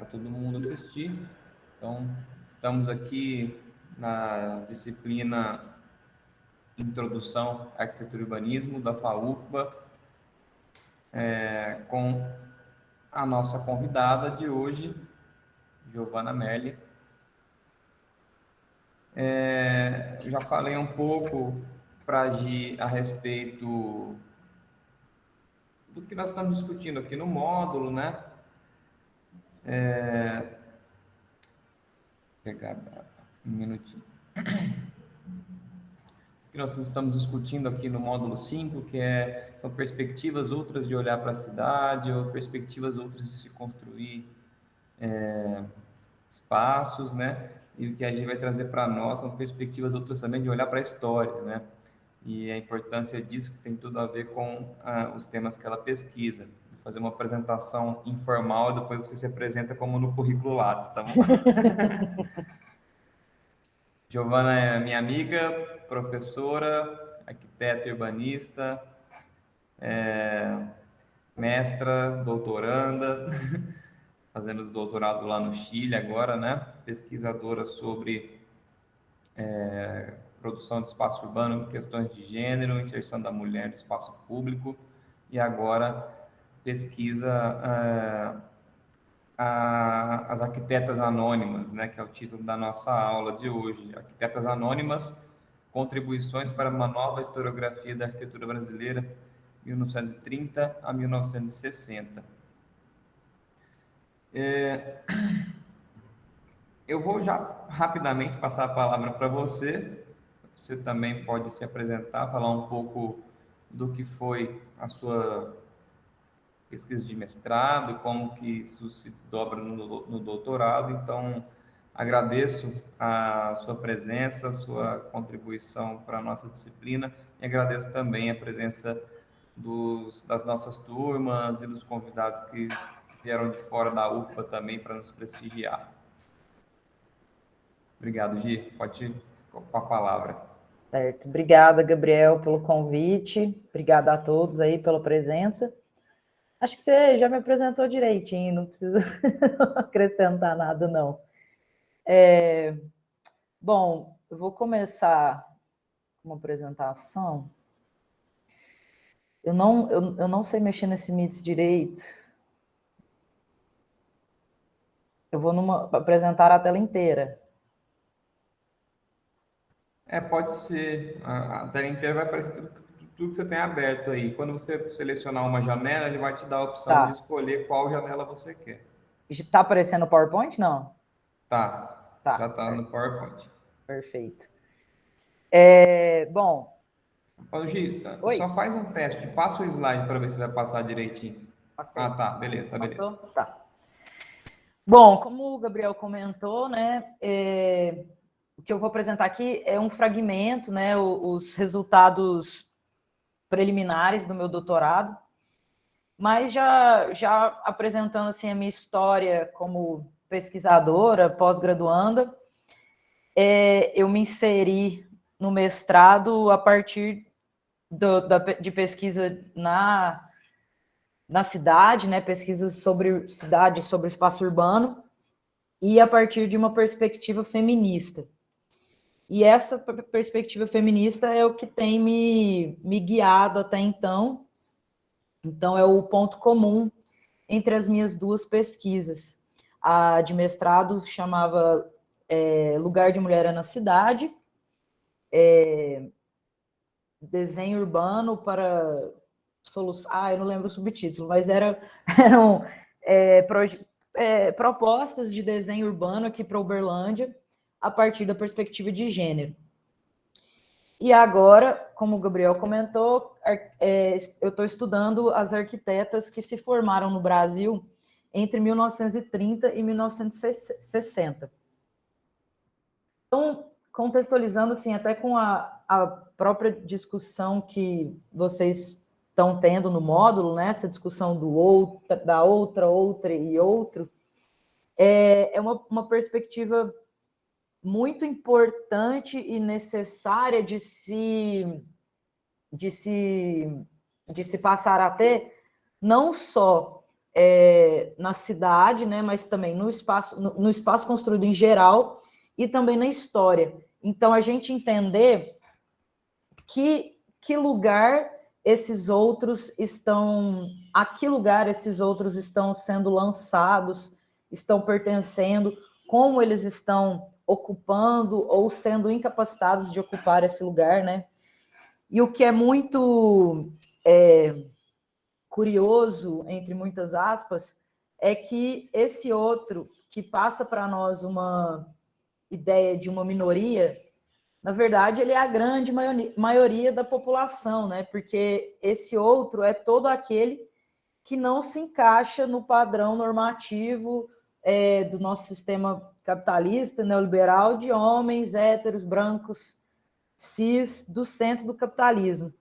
para todo mundo assistir. Então, estamos aqui na disciplina Introdução à Arquitetura e Urbanismo da FAUFBA, com a nossa convidada de hoje, Giovana Merli. Já falei um pouco para a Gi a respeito do que nós estamos discutindo aqui no módulo, né? Pegar um minutinho. O que nós estamos discutindo aqui no módulo 5, são perspectivas outras de olhar para a cidade, ou perspectivas outras de se construir espaços, né? E o que a gente vai trazer para nós são perspectivas outras também de olhar para a história, né? E a importância disso que tem tudo a ver com os temas que ela pesquisa. Vou fazer uma apresentação informal, depois você se apresenta como no currículo Lattes, tá bom? Giovana é minha amiga, professora, arquiteta e urbanista, mestra, doutoranda, fazendo doutorado lá no Chile agora, né? Pesquisadora sobre produção de espaço urbano, questões de gênero, inserção da mulher no espaço público, e agora pesquisa as arquitetas anônimas, né, que é o título da nossa aula de hoje. Arquitetas anônimas, contribuições para uma nova historiografia da arquitetura brasileira, 1930 a 1960. Eu vou já rapidamente passar a palavra para você. Você também pode se apresentar, falar um pouco do que foi a sua pesquisa de mestrado, como que isso se dobra no doutorado. Então, agradeço a sua presença, a sua contribuição para a nossa disciplina e agradeço também a presença das nossas turmas e dos convidados que vieram de fora da UFBA também para nos prestigiar. Obrigado, Gi. Pode ir com a palavra. Certo. Obrigada, Gabriel, pelo convite. Obrigada a todos aí pela presença. Acho que você já me apresentou direitinho, não precisa acrescentar nada, não. Bom, eu vou começar uma apresentação. Eu não sei mexer nesse Meets direito. Eu vou apresentar a tela inteira. Pode ser. A tela inteira vai aparecer tudo que você tem aberto aí. Quando você selecionar uma janela, ele vai te dar a opção de escolher qual janela você quer. Está aparecendo o PowerPoint, não? Tá. Já está no PowerPoint. Perfeito. Bom... Gi, só faz um teste. Passa o slide para ver se vai passar direitinho. Passei. Tá. Beleza, tá beleza. Tá. Bom, como o Gabriel comentou, né, o que eu vou apresentar aqui é um fragmento, né, os resultados preliminares do meu doutorado, mas já apresentando assim a minha história como pesquisadora, pós-graduanda, eu me inseri no mestrado a partir de pesquisa na cidade, né, pesquisas sobre cidade, sobre espaço urbano, e a partir de uma perspectiva feminista. E essa perspectiva feminista é o que tem me guiado até então. Então, é o ponto comum entre as minhas duas pesquisas. A de mestrado chamava Lugar de Mulher na Cidade, desenho urbano para solução. Eu não lembro o subtítulo, mas eram propostas de desenho urbano aqui para Uberlândia, a partir da perspectiva de gênero. E agora, como o Gabriel comentou, eu estou estudando as arquitetas que se formaram no Brasil entre 1930 e 1960. Então, contextualizando assim, até com a própria discussão que vocês estão tendo no módulo, né? Essa discussão da outra e outro, é uma perspectiva muito importante e necessária de se passar a ter, não só na cidade, né, mas também no espaço construído em geral e também na história. Então, a gente entender que lugar esses outros estão, a que lugar esses outros estão sendo lançados, estão pertencendo, como eles estão ocupando ou sendo incapacitados de ocupar esse lugar, né? E o que é muito curioso, entre muitas aspas, é que esse outro, que passa para nós uma ideia de uma minoria, na verdade, ele é a grande maioria da população, né? Porque esse outro é todo aquele que não se encaixa no padrão normativo do nosso sistema capitalista, neoliberal, de homens héteros, brancos, cis, do centro do capitalismo.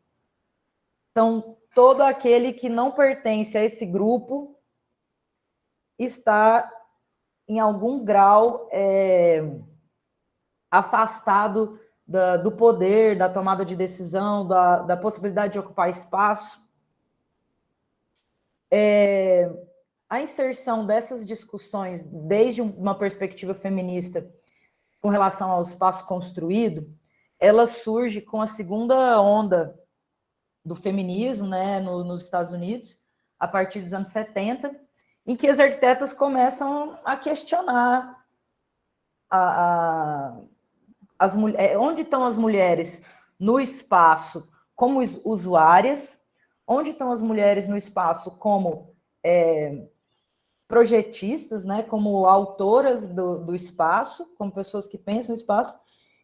Então, todo aquele que não pertence a esse grupo está, em algum grau, afastado do poder, da tomada de decisão, da possibilidade de ocupar espaço. A inserção dessas discussões, desde uma perspectiva feminista, com relação ao espaço construído, ela surge com a segunda onda do feminismo, né, nos Estados Unidos, a partir dos anos 70, em que as arquitetas começam a questionar onde estão as mulheres no espaço como usuárias, onde estão as mulheres no espaço como projetistas, né, como autoras do espaço, como pessoas que pensam o espaço,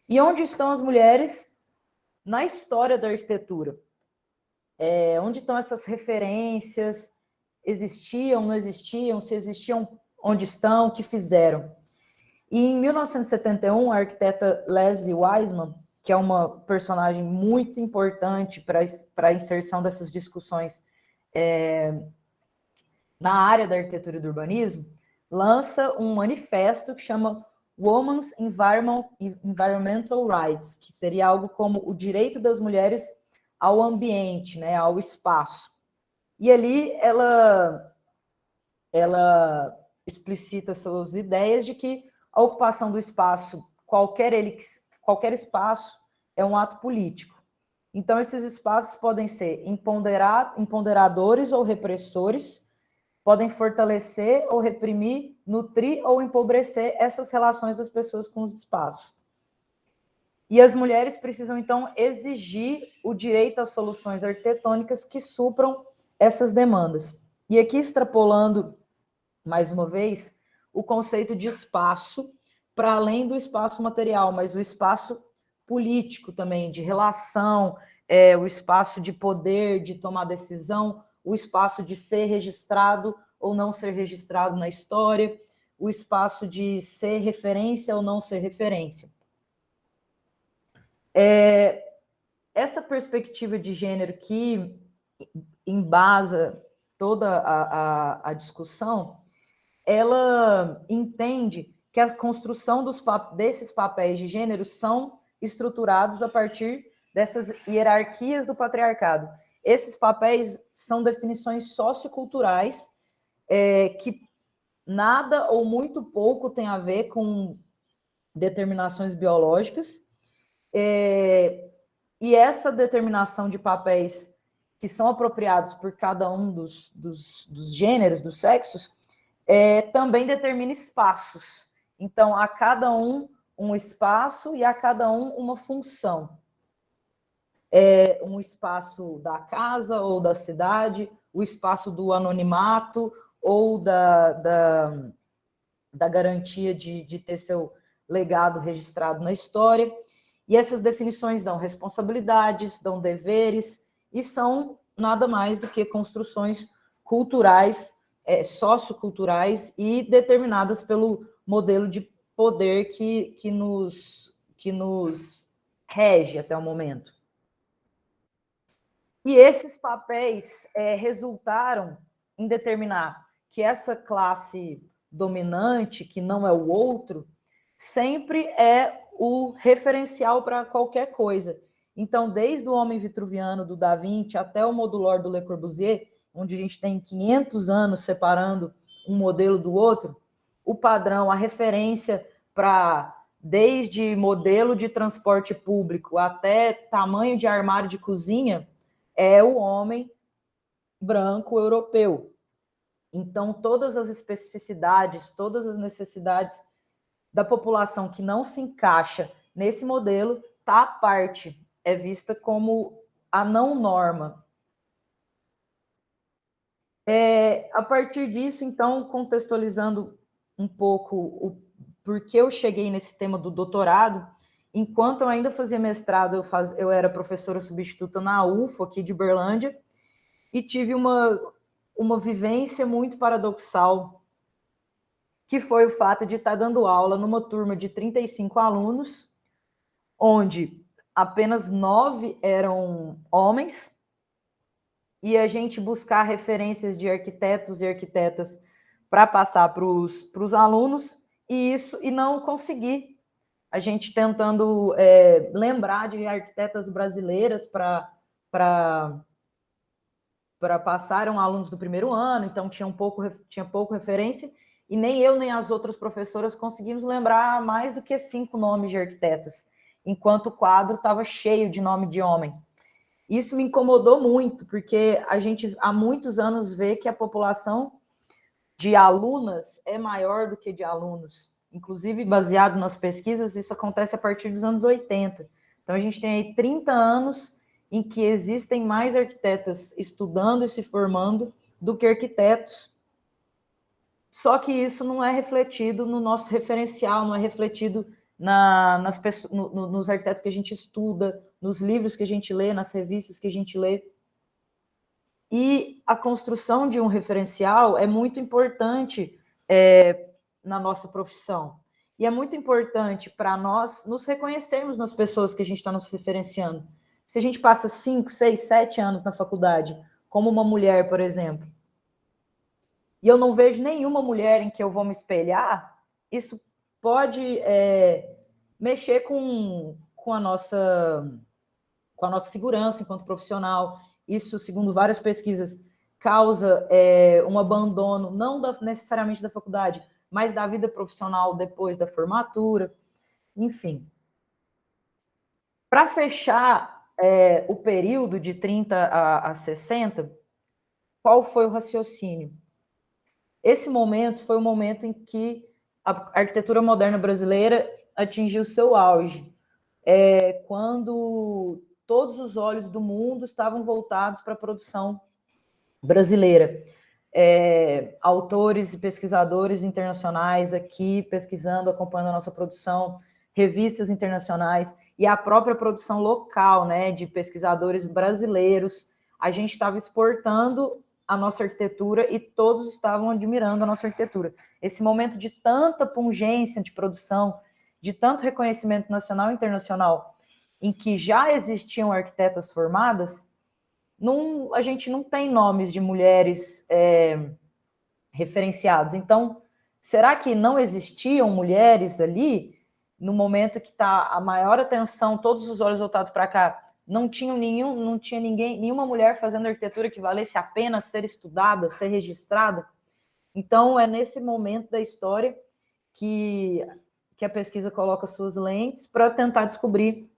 e onde estão as mulheres na história da arquitetura. Onde estão essas referências? Existiam, não existiam? Se existiam, onde estão? O que fizeram? E em 1971, a arquiteta Leslie Wiseman, que é uma personagem muito importante para a inserção dessas discussões na área da arquitetura e do urbanismo, lança um manifesto que chama Women's Environmental Rights, que seria algo como o direito das mulheres ao ambiente, né, ao espaço. E ali ela explicita suas ideias de que a ocupação do espaço, qualquer espaço, é um ato político. Então, esses espaços podem ser empoderadores ou repressores, podem fortalecer ou reprimir, nutrir ou empobrecer essas relações das pessoas com os espaços. E as mulheres precisam, então, exigir o direito às soluções arquitetônicas que supram essas demandas. E aqui, extrapolando, mais uma vez, o conceito de espaço, para além do espaço material, mas o espaço político também, de relação, o espaço de poder, de tomar decisão, o espaço de ser registrado ou não ser registrado na história, o espaço de ser referência ou não ser referência. Essa perspectiva de gênero que embasa toda a discussão, ela entende que a construção desses papéis de gênero são estruturados a partir dessas hierarquias do patriarcado. Esses papéis são definições socioculturais que nada ou muito pouco tem a ver com determinações biológicas, e essa determinação de papéis que são apropriados por cada um dos gêneros, dos sexos, também determina espaços. Então, a cada um espaço e a cada um uma função. Um espaço da casa ou da cidade, o espaço do anonimato ou da garantia de ter seu legado registrado na história. E essas definições dão responsabilidades, dão deveres, e são nada mais do que construções culturais, socioculturais e determinadas pelo modelo de poder que nos rege até o momento. E esses papéis resultaram em determinar que essa classe dominante, que não é o outro, sempre é o referencial para qualquer coisa. Então, desde o homem vitruviano do Da Vinci até o modulor do Le Corbusier, onde a gente tem 500 anos separando um modelo do outro, o padrão, a referência para desde modelo de transporte público até tamanho de armário de cozinha é o homem branco europeu. Então, todas as especificidades, todas as necessidades da população que não se encaixa nesse modelo está à parte, é vista como a não norma. A partir disso, então, contextualizando um pouco o porquê eu cheguei nesse tema do doutorado, enquanto eu ainda fazia mestrado, eu era professora substituta na UFO, aqui de Berlândia, e tive uma vivência muito paradoxal, que foi o fato de estar dando aula numa turma de 35 alunos, onde apenas 9 eram homens, e a gente buscar referências de arquitetos e arquitetas para passar para os alunos, e não conseguir. A gente tentando lembrar de arquitetas brasileiras para passar, eram alunos do primeiro ano, então tinha pouco referência, e nem eu nem as outras professoras conseguimos lembrar mais do que 5 nomes de arquitetas, enquanto o quadro estava cheio de nome de homem. Isso me incomodou muito, porque a gente há muitos anos vê que a população de alunas é maior do que de alunos. Inclusive, baseado nas pesquisas, isso acontece a partir dos anos 80. Então, a gente tem aí 30 anos em que existem mais arquitetas estudando e se formando do que arquitetos. Só que isso não é refletido no nosso referencial, não é refletido nos arquitetos que a gente estuda, nos livros que a gente lê, nas revistas que a gente lê. E a construção de um referencial é muito importante na nossa profissão. E é muito importante para nós nos reconhecermos nas pessoas que a gente está nos referenciando. Se a gente passa 5, 6, 7 anos na faculdade, como uma mulher, por exemplo, e eu não vejo nenhuma mulher em que eu vou me espelhar, isso pode mexer com a nossa segurança enquanto profissional. Isso, segundo várias pesquisas, causa um abandono, não necessariamente da faculdade, mas da vida profissional depois da formatura, enfim. Para fechar o período de 30 a 60, qual foi o raciocínio? Esse momento foi o momento em que a arquitetura moderna brasileira atingiu seu auge, quando todos os olhos do mundo estavam voltados para a produção brasileira. Autores e pesquisadores internacionais aqui pesquisando, acompanhando a nossa produção, revistas internacionais e a própria produção local, né, de pesquisadores brasileiros. A gente estava exportando a nossa arquitetura e todos estavam admirando a nossa arquitetura. Esse momento de tanta pungência de produção, de tanto reconhecimento nacional e internacional, em que já existiam arquitetas formadas, a gente não tem nomes de mulheres referenciados. Então, será que não existiam mulheres ali, no momento que está a maior atenção, todos os olhos voltados para cá, não tinha nenhuma mulher fazendo arquitetura que valesse a pena ser estudada, ser registrada? Então, é nesse momento da história que a pesquisa coloca suas lentes para tentar descobrir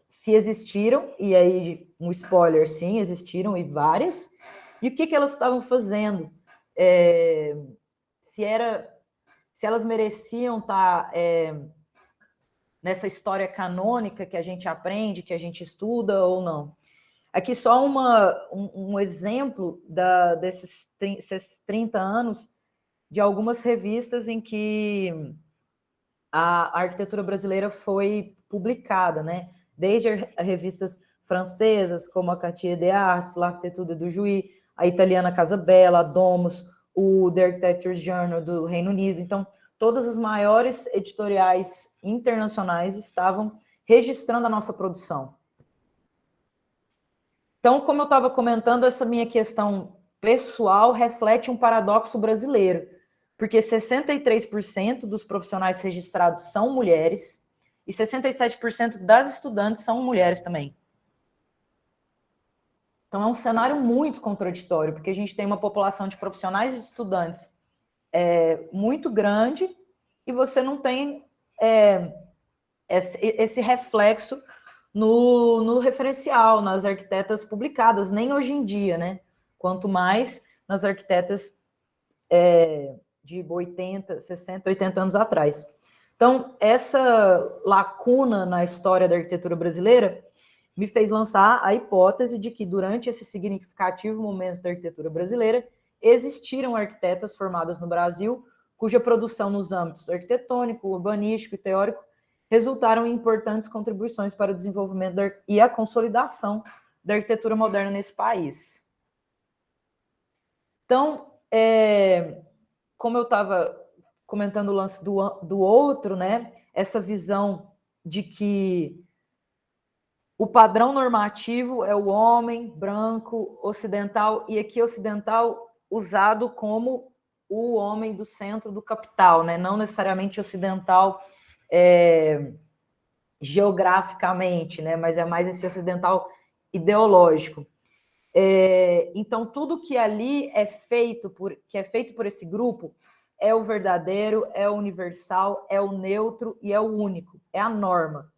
se existiram, e aí um spoiler, sim, existiram, e várias, e o que elas estavam fazendo, se elas mereciam estar nessa história canônica que a gente aprende, que a gente estuda ou não. Aqui só um exemplo desses 30 anos de algumas revistas em que a arquitetura brasileira foi publicada, né? Desde revistas francesas, como a Quartier des Arts, l'Architecture du Juillet, a italiana Casa Bella, a Domus, o The Architecture's Journal do Reino Unido. Então, todos os maiores editoriais internacionais estavam registrando a nossa produção. Então, como eu estava comentando, essa minha questão pessoal reflete um paradoxo brasileiro, porque 63% dos profissionais registrados são mulheres e 67% das estudantes são mulheres também. Então, é um cenário muito contraditório, porque a gente tem uma população de profissionais e de estudantes muito grande e você não tem esse reflexo no referencial, nas arquitetas publicadas, nem hoje em dia, né? Quanto mais nas arquitetas de 80, 60, 80 anos atrás. Então, essa lacuna na história da arquitetura brasileira me fez lançar a hipótese de que, durante esse significativo momento da arquitetura brasileira, existiram arquitetas formadas no Brasil, cuja produção nos âmbitos arquitetônico, urbanístico e teórico resultaram em importantes contribuições para o desenvolvimento e a consolidação da arquitetura moderna nesse país. Então, como eu estava comentando o lance do outro, né, essa visão de que o padrão normativo é o homem branco, ocidental, e aqui ocidental usado como o homem do centro do capital, né? Não necessariamente ocidental geograficamente, né? Mas é mais esse ocidental ideológico. Então, tudo que ali é feito por esse grupo é o verdadeiro, é o universal, é o neutro e é o único, é a norma.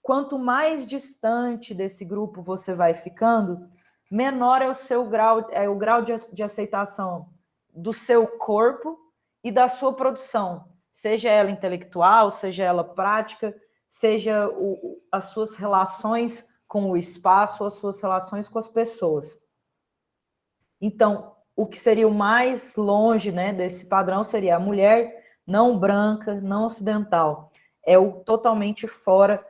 Quanto mais distante desse grupo você vai ficando, menor é o seu grau, o grau de aceitação do seu corpo e da sua produção, seja ela intelectual, seja ela prática, seja as suas relações com o espaço, as suas relações com as pessoas. Então, o que seria o mais longe, né, desse padrão seria a mulher não branca, não ocidental. É o totalmente fora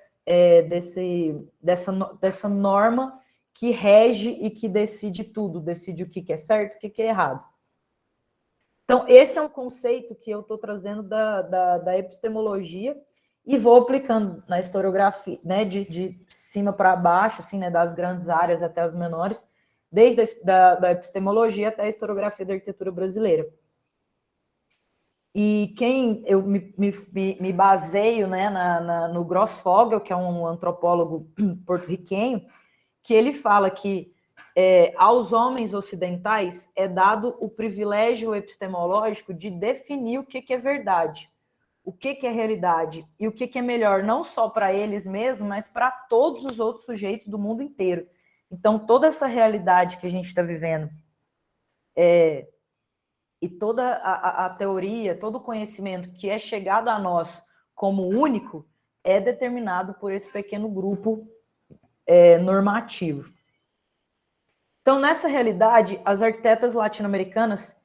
dessa norma que rege e que decide tudo, decide o que é certo e o que é errado. Então, esse é um conceito que eu estou trazendo da epistemologia e vou aplicando na historiografia, né, de cima para baixo, assim, né, das grandes áreas até as menores, desde da epistemologia até a historiografia da arquitetura brasileira. E quem eu me baseio, né, no Grossfogel, que é um antropólogo porto-riquenho, que ele fala que aos homens ocidentais é dado o privilégio epistemológico de definir o que é verdade, o que é realidade e o que é melhor, não só para eles mesmos, mas para todos os outros sujeitos do mundo inteiro. Então, toda essa realidade que a gente está vivendo e toda a teoria, todo o conhecimento que é chegado a nós como único é determinado por esse pequeno grupo normativo. Então, nessa realidade, as arquitetas latino-americanas,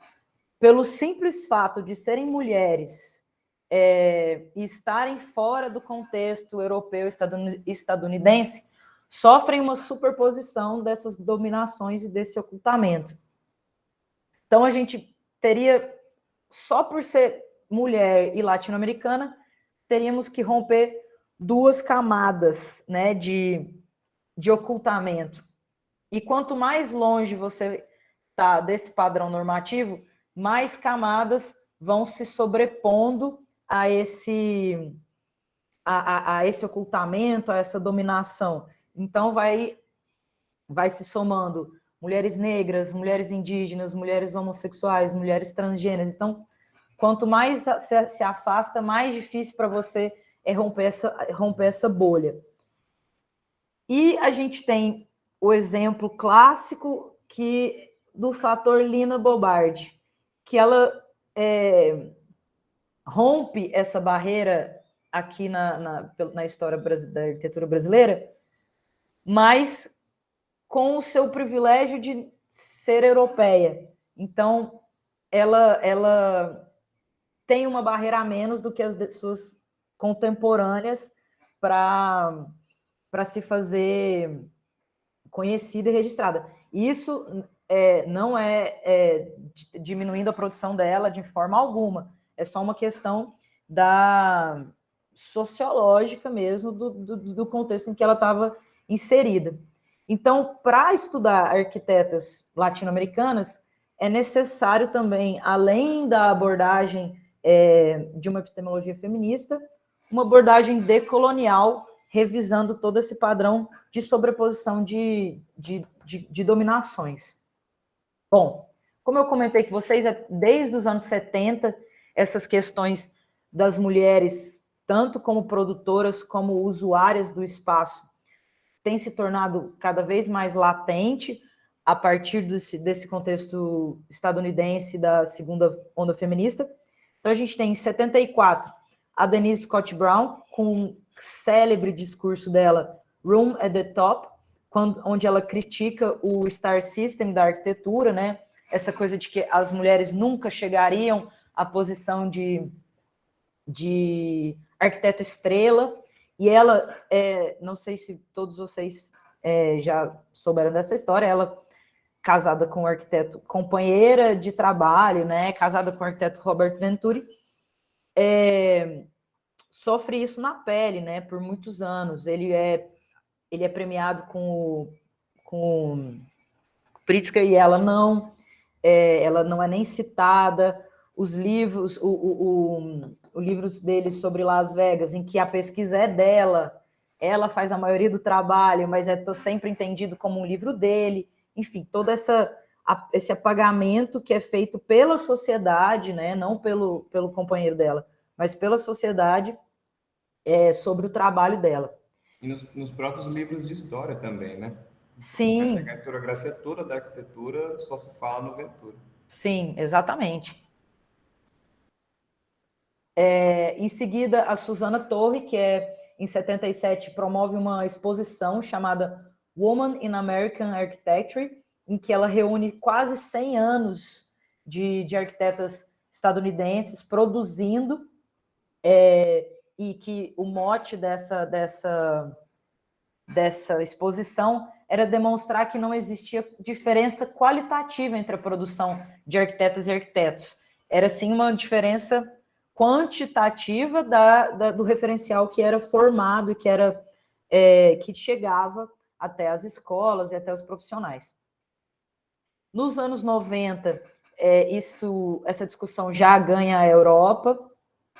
pelo simples fato de serem mulheres e estarem fora do contexto europeu estadunidense, sofrem uma superposição dessas dominações e desse ocultamento. Então, a gente teria, só por ser mulher e latino-americana, teríamos que romper duas camadas, né, de ocultamento. E quanto mais longe você está desse padrão normativo, mais camadas vão se sobrepondo a esse ocultamento, a essa dominação. Então, vai se somando mulheres negras, mulheres indígenas, mulheres homossexuais, mulheres transgêneras. Então, quanto mais se afasta, mais difícil para você é romper essa bolha. E a gente tem o exemplo clássico do fator Lina Bobardi, que ela rompe essa barreira aqui na história da arquitetura brasileira, mas com o seu privilégio de ser europeia. Então, ela tem uma barreira a menos do que as suas contemporâneas para se fazer conhecida e registrada. Isso não é diminuindo a produção dela de forma alguma. É só uma questão sociológica mesmo do contexto em que ela estava inserida. Então, para estudar arquitetas latino-americanas, é necessário também, além da abordagem de uma epistemologia feminista, uma abordagem decolonial, revisando todo esse padrão de sobreposição de de dominações. Bom, como eu comentei com vocês, desde os anos 70, essas questões das mulheres, tanto como produtoras como usuárias do espaço, têm se tornado cada vez mais latente a partir desse contexto estadunidense da segunda onda feminista. Então, a gente tem em 74 a Denise Scott Brown, com um célebre discurso dela, Room at the Top, onde ela critica o Star System da arquitetura, né? Essa coisa de que as mulheres nunca chegariam à posição de arquiteta estrela. E ela, não sei se todos vocês já souberam dessa história, ela casada com o arquiteto, companheira de trabalho, né? Casada com o arquiteto Robert Venturi, sofre isso na pele, né? Por muitos anos. Ele é premiado com Pritzker e ela não é nem citada. Os livros, os livros dele sobre Las Vegas, em que a pesquisa é dela, ela faz a maioria do trabalho, mas sempre entendido como um livro dele. Enfim, todo esse apagamento que é feito pela sociedade, né? Não pelo companheiro dela, mas pela sociedade sobre o trabalho dela. E nos próprios livros de história também, né? Sim. A historiografia toda da arquitetura só se fala no Venturi. Sim, exatamente. Em seguida, a Susana Torre, que em 77, promove uma exposição chamada Woman in American Architecture, em que ela reúne quase 100 anos de arquitetas estadunidenses produzindo, e que o mote dessa exposição era demonstrar que não existia diferença qualitativa entre a produção de arquitetas e arquitetos. Era, sim, uma diferença quantitativa do referencial que era formado e que chegava até as escolas e até os profissionais. Nos anos 90, essa discussão já ganha a Europa.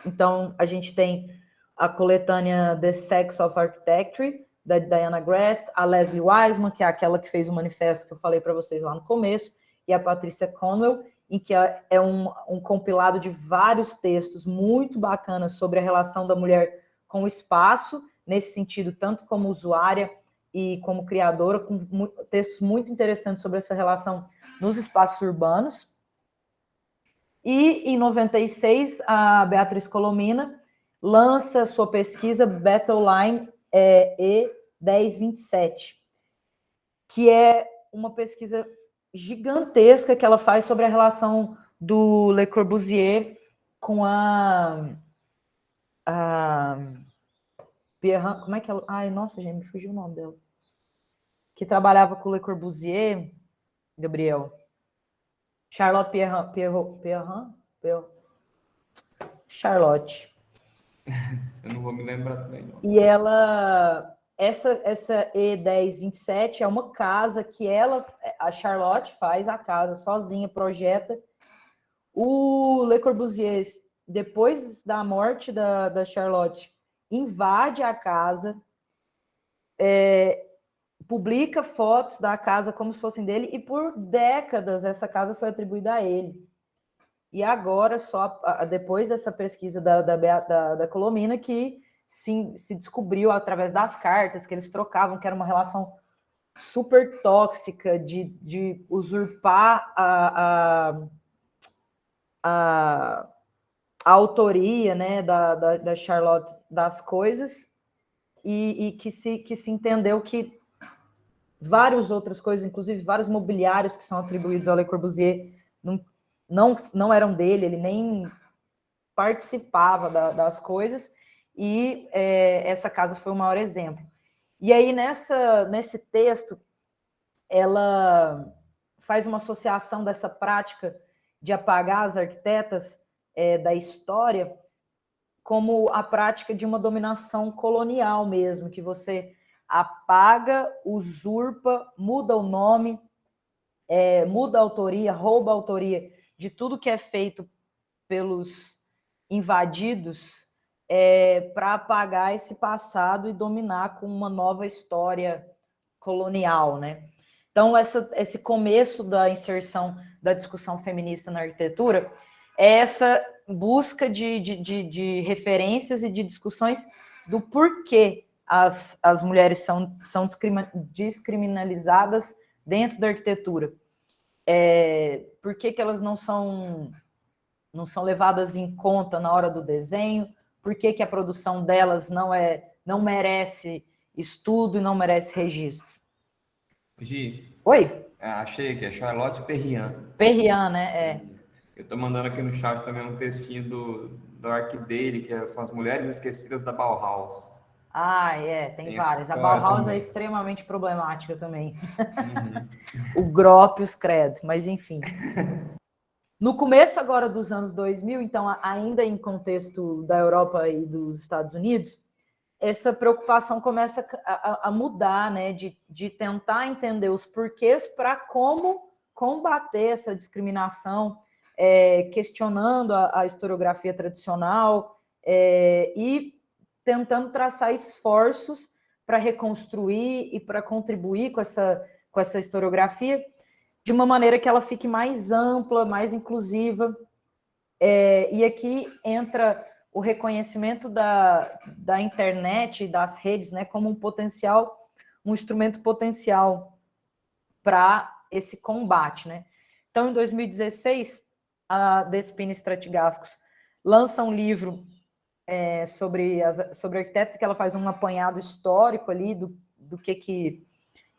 Então, a gente tem a coletânea The Sex of Architecture, da Diana Grest, a Leslie Wiseman, que é aquela que fez o manifesto que eu falei para vocês lá no começo, e a Patricia Conwell, em que é um compilado de vários textos muito bacanas sobre a relação da mulher com o espaço, nesse sentido, tanto como usuária e como criadora, com textos muito interessantes sobre essa relação nos espaços urbanos. E, em 96, a Beatriz Colomina lança sua pesquisa Battle Line E1027, que é uma pesquisa gigantesca que ela faz sobre a relação do Le Corbusier com a Pierre, como é que ela... Ai, nossa, gente, me fugiu o nome dela. Que trabalhava com o Le Corbusier, Gabriel. Charlotte Pierrand? Charlotte. Eu não vou me lembrar também, não. E ela... Essa E1027 é uma casa que a Charlotte faz a casa sozinha, projeta. O Le Corbusier, depois da morte da Charlotte, invade a casa, publica fotos da casa como se fossem dele, e por décadas essa casa foi atribuída a ele. E agora, só depois dessa pesquisa da Colomina, que se descobriu através das cartas que eles trocavam, que era uma relação super tóxica de usurpar a autoria, né, da Charlotte das coisas, e que se entendeu que várias outras coisas, inclusive vários mobiliários que são atribuídos ao Le Corbusier, não eram dele, ele nem participava das coisas, e essa casa foi o maior exemplo. E aí, nesse texto, ela faz uma associação dessa prática de apagar as arquitetas da história como a prática de uma dominação colonial mesmo, que você apaga, usurpa, muda o nome, muda a autoria, rouba a autoria de tudo que é feito pelos invadidos, para apagar esse passado e dominar com uma nova história colonial, né? Então, esse começo da inserção da discussão feminista na arquitetura é essa busca de referências e de discussões do porquê as mulheres são descriminalizadas dentro da arquitetura. Por que elas não são levadas em conta na hora do desenho? Por que a produção delas não merece estudo e não merece registro? Gi, Oi? achei aqui, é Charlotte Perriand. Perriand, né? Eu estou mandando aqui no chat também um textinho do arc dele, que são as mulheres esquecidas da Bauhaus. Tem Tem essa várias. A história Bauhaus é também. extremamente problemática também. Uhum. O Gropius credo, mas enfim. No começo agora dos anos 2000, então ainda em contexto da Europa e dos Estados Unidos, essa preocupação começa a mudar, né, de tentar entender os porquês para como combater essa discriminação, questionando a historiografia tradicional e tentando traçar esforços para reconstruir e para contribuir com essa historiografia de uma maneira que ela fique mais ampla, mais inclusiva. E aqui entra o reconhecimento da internet e das redes, né, como um instrumento potencial para esse combate, né? Então, em 2016, a Despina Stratigascos lança um livro sobre arquitetos, que ela faz um apanhado histórico ali do que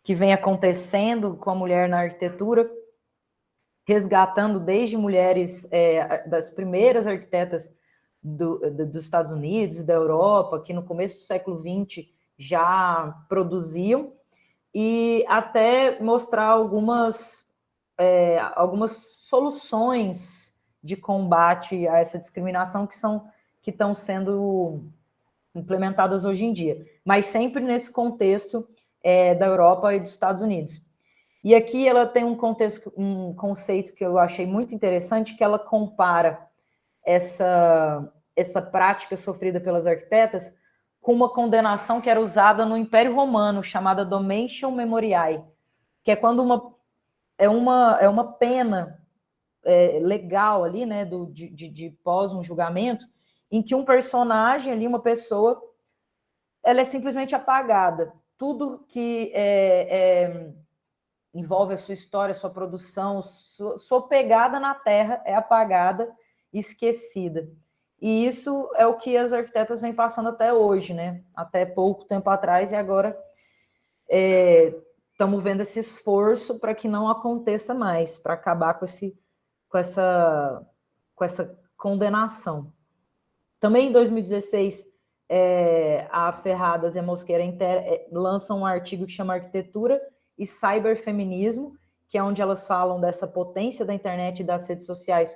vem acontecendo com a mulher na arquitetura, resgatando desde mulheres das primeiras arquitetas dos Estados Unidos, da Europa, que no começo do século XX já produziam, e até mostrar algumas soluções de combate a essa discriminação que estão sendo implementadas hoje em dia, mas sempre nesse contexto da Europa e dos Estados Unidos. E aqui ela tem um conceito que eu achei muito interessante, que ela compara essa prática sofrida pelas arquitetas com uma condenação que era usada no Império Romano, chamada Domentio Memoriae, que é quando uma pena legal ali, né, de pós um julgamento, em que um personagem ali, uma pessoa, ela é simplesmente apagada. Tudo que envolve a sua história, sua produção, sua pegada na terra é apagada e esquecida. E isso é o que as arquitetas vêm passando até hoje, né? Até pouco tempo atrás, e agora estamos vendo esse esforço para que não aconteça mais, para acabar com essa condenação. Também em 2016, a Ferradas e a Mosqueira lançam um artigo que chama Arquitetura e Cyberfeminismo, que é onde elas falam dessa potência da internet e das redes sociais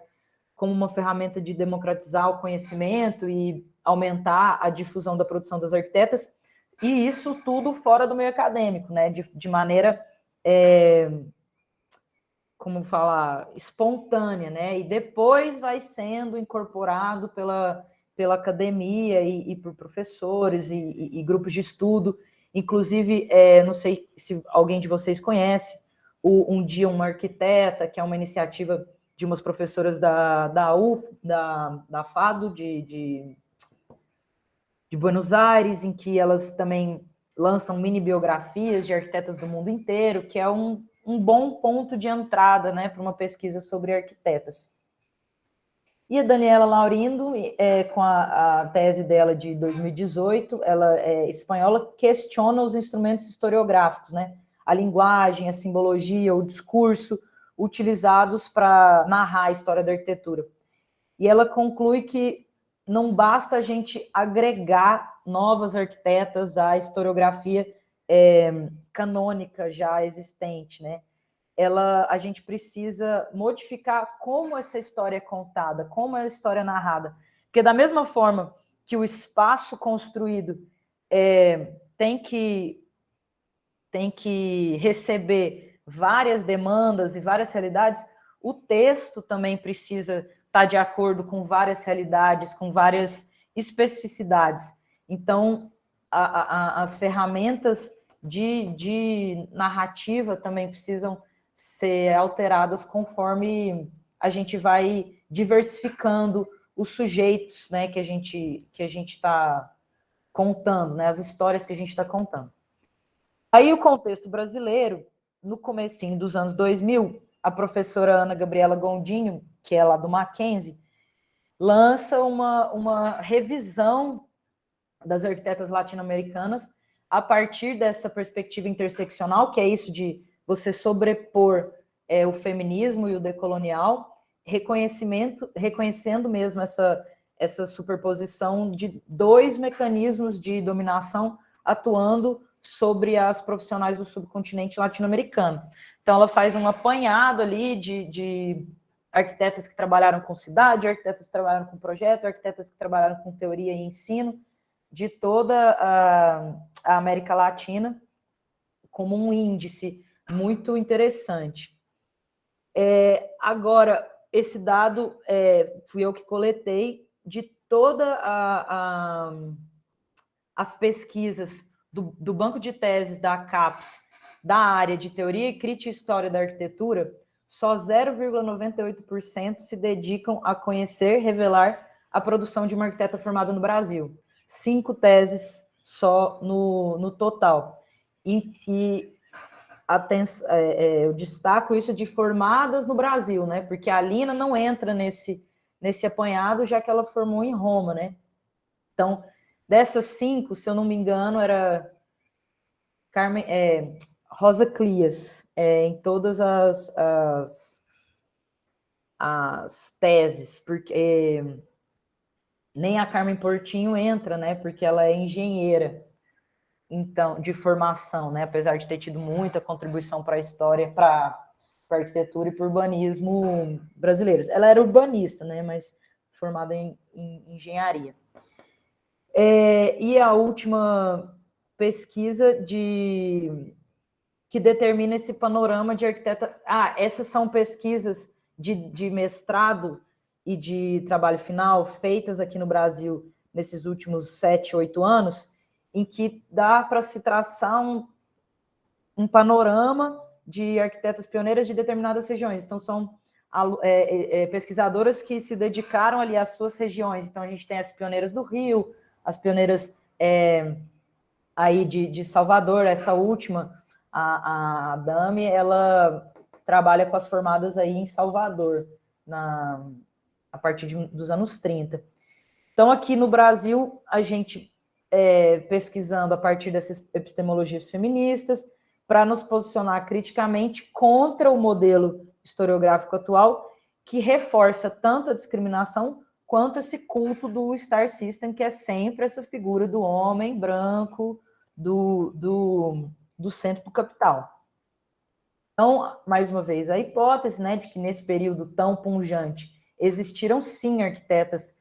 como uma ferramenta de democratizar o conhecimento e aumentar a difusão da produção das arquitetas, e isso tudo fora do meio acadêmico, né? De maneira, como falar, espontânea, né? E depois vai sendo incorporado pela academia e por professores e grupos de estudo. Inclusive, não sei se alguém de vocês conhece, Um Dia Uma Arquiteta, que é uma iniciativa de umas professoras da FADO de Buenos Aires, em que elas também lançam mini-biografias de arquitetas do mundo inteiro, que é um bom ponto de entrada, né, para uma pesquisa sobre arquitetas. E a Daniela Laurindo, com a tese dela de 2018, ela é espanhola, questiona os instrumentos historiográficos, né? A linguagem, a simbologia, o discurso utilizados para narrar a história da arquitetura. E ela conclui que não basta a gente agregar novas arquitetas à historiografia canônica já existente, né? A gente precisa modificar como essa história é contada, como é a história é narrada. Porque da mesma forma que o espaço construído tem que receber várias demandas e várias realidades, o texto também precisa estar de acordo com várias realidades, com várias especificidades. Então, as ferramentas de narrativa também precisam ser alteradas conforme a gente vai diversificando os sujeitos, né, que a gente está contando, né, as histórias que a gente está contando. Aí o contexto brasileiro, no comecinho dos anos 2000, a professora Ana Gabriela Gondinho, que é lá do Mackenzie, lança uma revisão das arquitetas latino-americanas a partir dessa perspectiva interseccional, que é isso de você sobrepor o feminismo e o decolonial, reconhecendo mesmo essa superposição de dois mecanismos de dominação atuando sobre as profissionais do subcontinente latino-americano. Então, ela faz um apanhado ali de arquitetas que trabalharam com cidade, arquitetas que trabalharam com projeto, arquitetas que trabalharam com teoria e ensino, de toda a América Latina, como um índice muito interessante. Agora, esse dado fui eu que coletei de todas as pesquisas do banco de teses da CAPES, da área de teoria e crítica e história da arquitetura, só 0,98% se dedicam a conhecer, revelar a produção de uma arquiteta formada no Brasil. 5 teses só no total. Eu destaco isso de formadas no Brasil, né? Porque a Alina não entra nesse apanhado, já que ela formou em Roma, né? Então, dessas 5, se eu não me engano, era Rosa Clias, em todas as teses, porque nem a Carmen Portinho entra, né? Porque ela é engenheira, então, de formação, né? Apesar de ter tido muita contribuição para a história, para a arquitetura e para o urbanismo brasileiros. Ela era urbanista, né? Mas formada em engenharia. E a última pesquisa que determina esse panorama de arquiteta... essas são pesquisas de mestrado e de trabalho final feitas aqui no Brasil nesses últimos 7, 8 anos, em que dá para se traçar um panorama de arquitetas pioneiras de determinadas regiões. Então, são pesquisadoras que se dedicaram ali às suas regiões. Então, a gente tem as pioneiras do Rio, as pioneiras aí de Salvador, essa última, a Dami, ela trabalha com as formadas aí em Salvador, a partir dos anos 30. Então, aqui no Brasil, a gente pesquisando a partir dessas epistemologias feministas, para nos posicionar criticamente contra o modelo historiográfico atual, que reforça tanto a discriminação quanto esse culto do Star System, que é sempre essa figura do homem branco, do centro do capital. Então, mais uma vez, a hipótese, né, de que nesse período tão pungente existiram sim arquitetas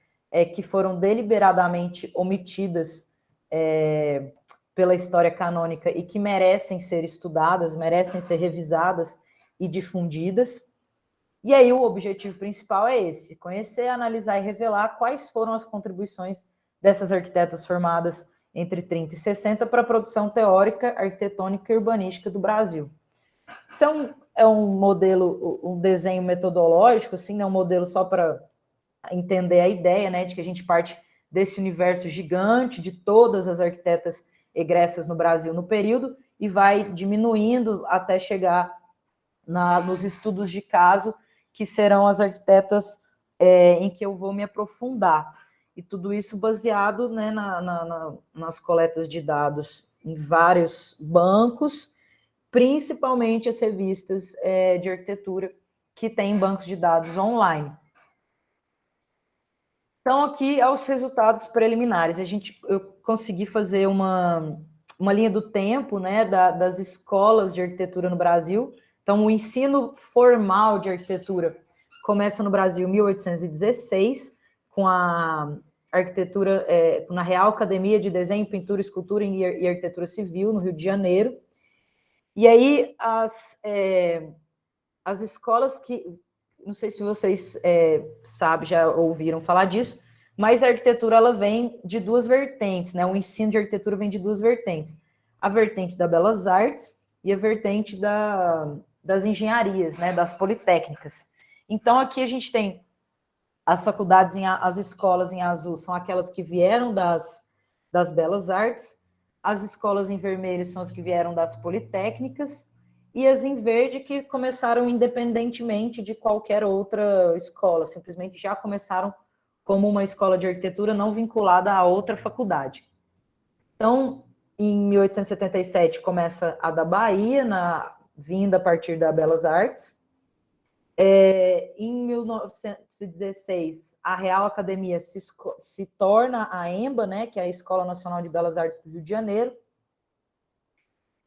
que foram deliberadamente omitidas pela história canônica e que merecem ser estudadas, merecem ser revisadas e difundidas. E aí o objetivo principal é esse: conhecer, analisar e revelar quais foram as contribuições dessas arquitetas formadas entre 30 e 60 para a produção teórica, arquitetônica e urbanística do Brasil. Isso é um modelo, um desenho metodológico, assim, né? Um modelo só para entender a ideia, né, de que a gente parte desse universo gigante de todas as arquitetas egressas no Brasil no período e vai diminuindo até chegar nos estudos de caso, que serão as arquitetas em que eu vou me aprofundar. E tudo isso baseado, né, nas coletas de dados em vários bancos, principalmente as revistas de arquitetura que têm bancos de dados online. Então, aqui aos resultados preliminares, eu consegui fazer uma linha do tempo, né, das escolas de arquitetura no Brasil. Então, o ensino formal de arquitetura começa no Brasil em 1816, com a arquitetura na Real Academia de Desenho, Pintura, Escultura e Arquitetura Civil, no Rio de Janeiro. E aí, as escolas que... Não sei se vocês sabem, já ouviram falar disso, mas a arquitetura ela vem de duas vertentes, né? O ensino de arquitetura vem de duas vertentes. a vertente da Belas Artes e a vertente das engenharias, né, das politécnicas. Então, aqui a gente tem as faculdades, as escolas em azul são aquelas que vieram das Belas Artes, as escolas em vermelho são as que vieram das politécnicas, e as em verde que começaram independentemente de qualquer outra escola, simplesmente já começaram como uma escola de arquitetura não vinculada a outra faculdade. Então, em 1877 começa a da Bahia, vinda a partir da Belas Artes. Em 1916, a Real Academia se torna a EMBA, né, que é a Escola Nacional de Belas Artes do Rio de Janeiro.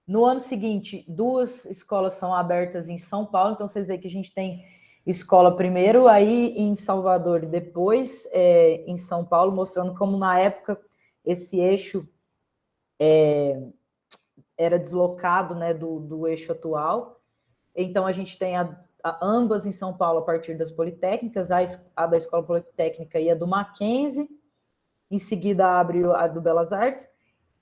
No ano seguinte, 2 escolas são abertas em São Paulo, então vocês veem que a gente tem escola primeiro aí em Salvador e depois em São Paulo, mostrando como na época esse eixo era deslocado, né, do eixo atual. Então a gente tem ambas em São Paulo a partir das politécnicas, a da Escola Politécnica e a do Mackenzie, em seguida abre a do Belas Artes,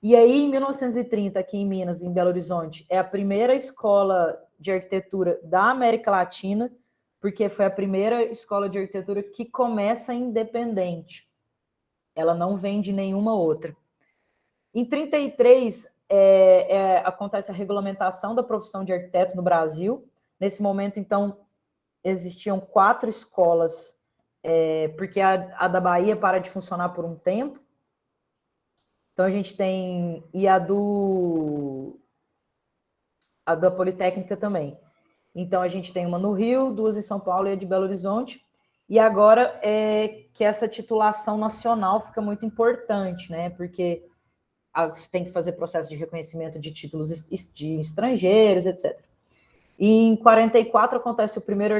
e aí em 1930, aqui em Minas, em Belo Horizonte, é a primeira escola de arquitetura da América Latina, porque foi a primeira escola de arquitetura que começa independente, ela não vem de nenhuma outra. Em 33, acontece a regulamentação da profissão de arquiteto no Brasil. Nesse momento, então, existiam 4 escolas, porque a da Bahia para de funcionar por um tempo. Então, a gente tem... E a da Politécnica também. Então, a gente tem uma no Rio, 2 em São Paulo e a de Belo Horizonte. E agora que essa titulação nacional fica muito importante, né? Porque você tem que fazer processo de reconhecimento de títulos de estrangeiros, etc. E em 44 acontece o primeiro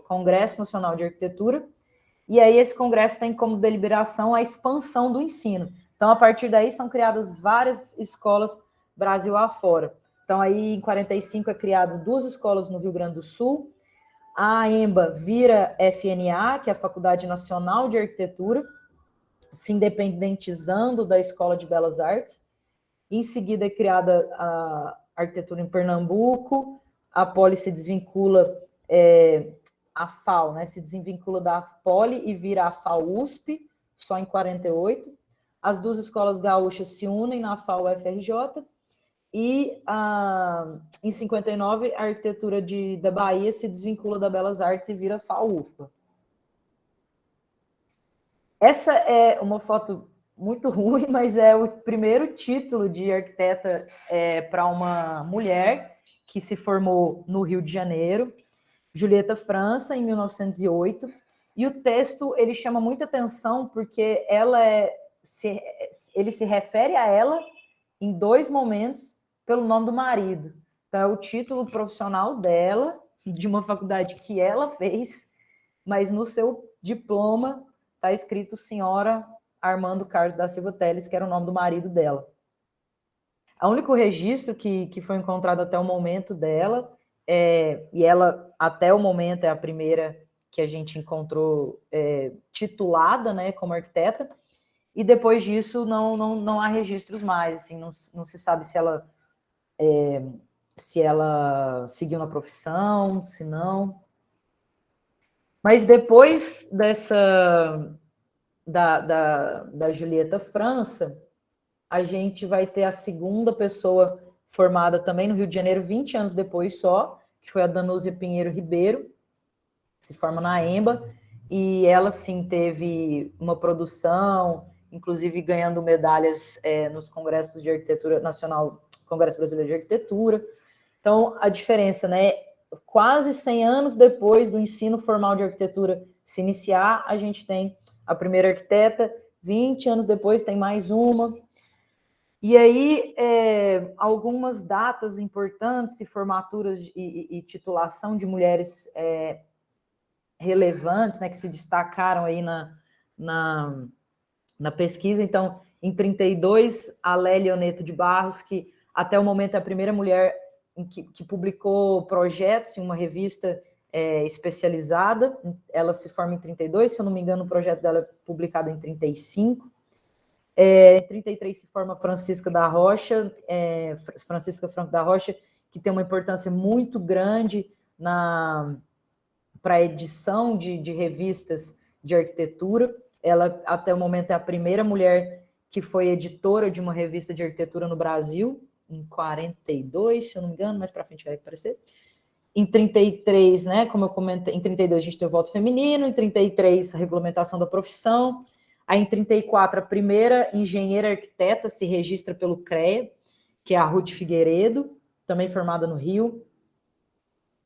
Congresso Nacional de Arquitetura, e aí esse congresso tem como deliberação a expansão do ensino. Então, a partir daí, são criadas várias escolas Brasil afora. Então, aí em 45 é criado 2 escolas no Rio Grande do Sul, a EMBA vira FNA, que é a Faculdade Nacional de Arquitetura, se independentizando da Escola de Belas Artes. Em seguida é criada a arquitetura em Pernambuco, a Poli se desvincula, a FAO, né, se desvincula da Poli e vira a FAO-USP, só em 48. As 2 escolas gaúchas se unem na FAO-UFRJ, e em 59 a arquitetura da Bahia se desvincula da Belas Artes e vira FAO-UFPA. Essa é uma foto muito ruim, mas é o primeiro título de arquiteta para uma mulher que se formou no Rio de Janeiro, Julieta França, em 1908. E o texto ele chama muita atenção porque ele se refere a ela em 2 momentos pelo nome do marido. Então, é o título profissional dela, de uma faculdade que ela fez, mas no seu diploma está escrito Senhora Armando Carlos da Silva Teles, que era o nome do marido dela. O único registro que foi encontrado até o momento dela, e ela até o momento é a primeira que a gente encontrou titulada, né, como arquiteta, e depois disso não há registros mais, assim, não se sabe se ela seguiu na profissão, se não. Mas depois da Julieta França, a gente vai ter a segunda pessoa formada também no Rio de Janeiro, 20 anos depois só, que foi a Danúzia Pinheiro Ribeiro, se forma na EMBA, e ela sim teve uma produção, inclusive ganhando medalhas nos congressos de arquitetura nacional, Congresso Brasileiro de Arquitetura. Então, a diferença, né? Quase 100 anos depois do ensino formal de arquitetura se iniciar, a gente tem a primeira arquiteta, 20 anos depois tem mais uma. E aí, algumas datas importantes e formaturas e titulação de mulheres relevantes, né, que se destacaram aí na pesquisa. Então, em 32, a Lélia Oneto de Barros, que até o momento é a primeira mulher que publicou projetos em uma revista especializada. Ela se forma em 32, se eu não me engano, o projeto dela é publicado em 35. Em 33 se forma Francisca Franco da Rocha, que tem uma importância muito grande para a edição de revistas de arquitetura. Ela, até o momento, é a primeira mulher que foi editora de uma revista de arquitetura no Brasil, em 42, se eu não me engano, mais para frente vai aparecer. Em 33, né, como eu comentei, em 32 a gente tem o voto feminino, em 33 a regulamentação da profissão, aí em 34 a primeira engenheira arquiteta se registra pelo CREA, que é a Ruth Figueiredo, também formada no Rio.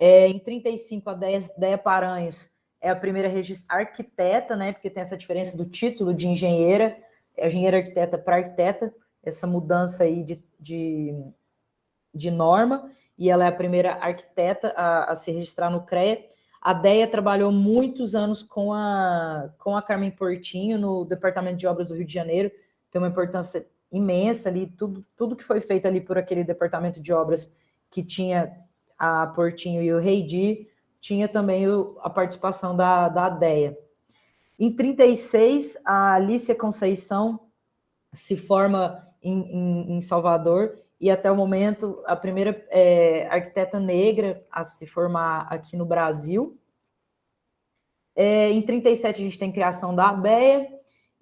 Em 35 a Deia Paranhos é a primeira arquiteta, né, porque tem essa diferença do título de engenheira arquiteta para arquiteta, essa mudança aí de norma, e ela é a primeira arquiteta a se registrar no CREA. A Deia trabalhou muitos anos com a Carmen Portinho no Departamento de Obras do Rio de Janeiro, tem uma importância imensa ali, tudo que foi feito ali por aquele Departamento de Obras que tinha a Portinho e o Reidi, tinha também a participação da Deia. Em 36, a Alicia Conceição se forma em Salvador, e até o momento a primeira arquiteta negra a se formar aqui no Brasil. Em 37 a gente tem criação da ABEA,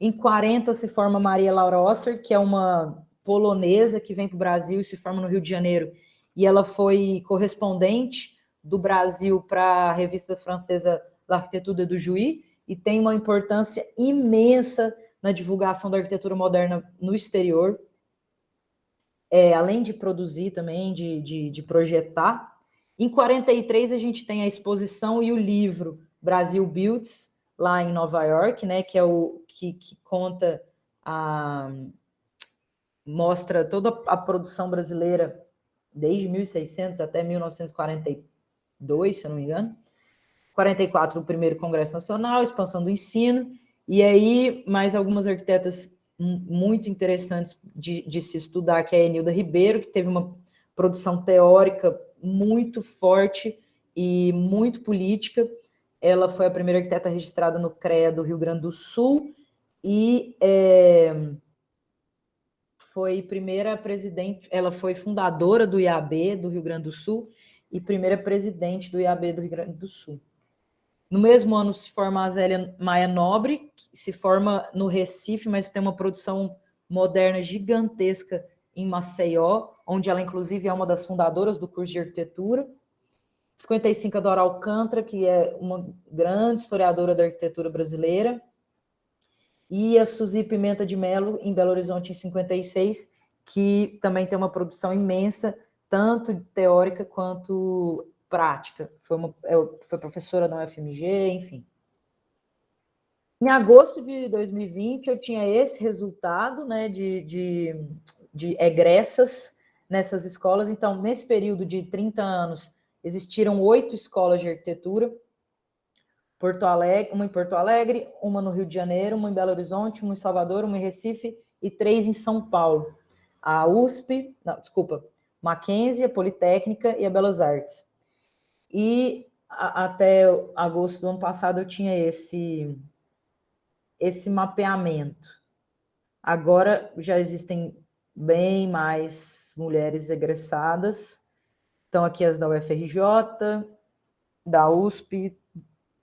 em 40 se forma Maria Laura Osser, que é uma polonesa que vem para o Brasil e se forma no Rio de Janeiro, e ela foi correspondente do Brasil para a revista francesa L'Architecture du Juif, e tem uma importância imensa na divulgação da arquitetura moderna no exterior, além de produzir também, de projetar. Em 43 a gente tem a exposição e o livro Brasil Builds, lá em Nova York, né, que é o que conta, mostra toda a produção brasileira desde 1600 até 1942, se eu não me engano. 44, o primeiro Congresso Nacional, expansão do ensino, e aí mais algumas arquitetas muito interessantes de se estudar, que é a Enilda Ribeiro, que teve uma produção teórica muito forte e muito política. Ela foi a primeira arquiteta registrada no CREA do Rio Grande do Sul e foi primeira presidente, ela foi fundadora do IAB do Rio Grande do Sul e primeira presidente do IAB do Rio Grande do Sul. No mesmo ano se forma a Zélia Maia Nobre, que se forma no Recife, mas tem uma produção moderna gigantesca em Maceió, onde ela inclusive é uma das fundadoras do curso de arquitetura. 55 a Dora Alcântara, que é uma grande historiadora da arquitetura brasileira. E a Suzy Pimenta de Mello, em Belo Horizonte, em 56, que também tem uma produção imensa, tanto teórica quanto prática. Foi professora da UFMG, enfim. Em agosto de 2020, eu tinha esse resultado, né, de egressas nessas escolas. Então, nesse período de 30 anos, existiram 8 escolas de arquitetura, uma em Porto Alegre, uma no Rio de Janeiro, uma em Belo Horizonte, uma em Salvador, uma em Recife e 3 em São Paulo. A USP, Mackenzie, a Politécnica e a Belas Artes. E até agosto do ano passado eu tinha esse mapeamento. Agora já existem bem mais mulheres egressadas. Estão aqui as da UFRJ, da USP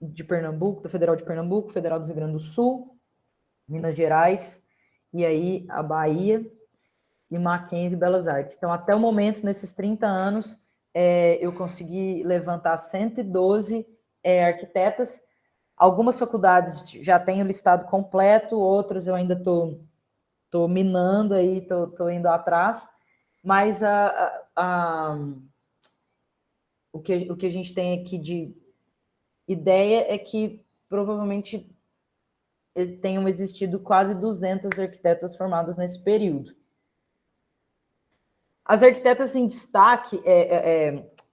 de Pernambuco, da Federal de Pernambuco, Federal do Rio Grande do Sul, Minas Gerais, e aí a Bahia e Mackenzie e Belas Artes. Então, até o momento, nesses 30 anos, eu consegui levantar 112 arquitetas. Algumas faculdades já têm o listado completo, outras eu ainda estou minando aí, estou indo atrás, mas o que a gente tem aqui de ideia é que provavelmente tenham existido quase 200 arquitetas formadas nesse período. As arquitetas em destaque,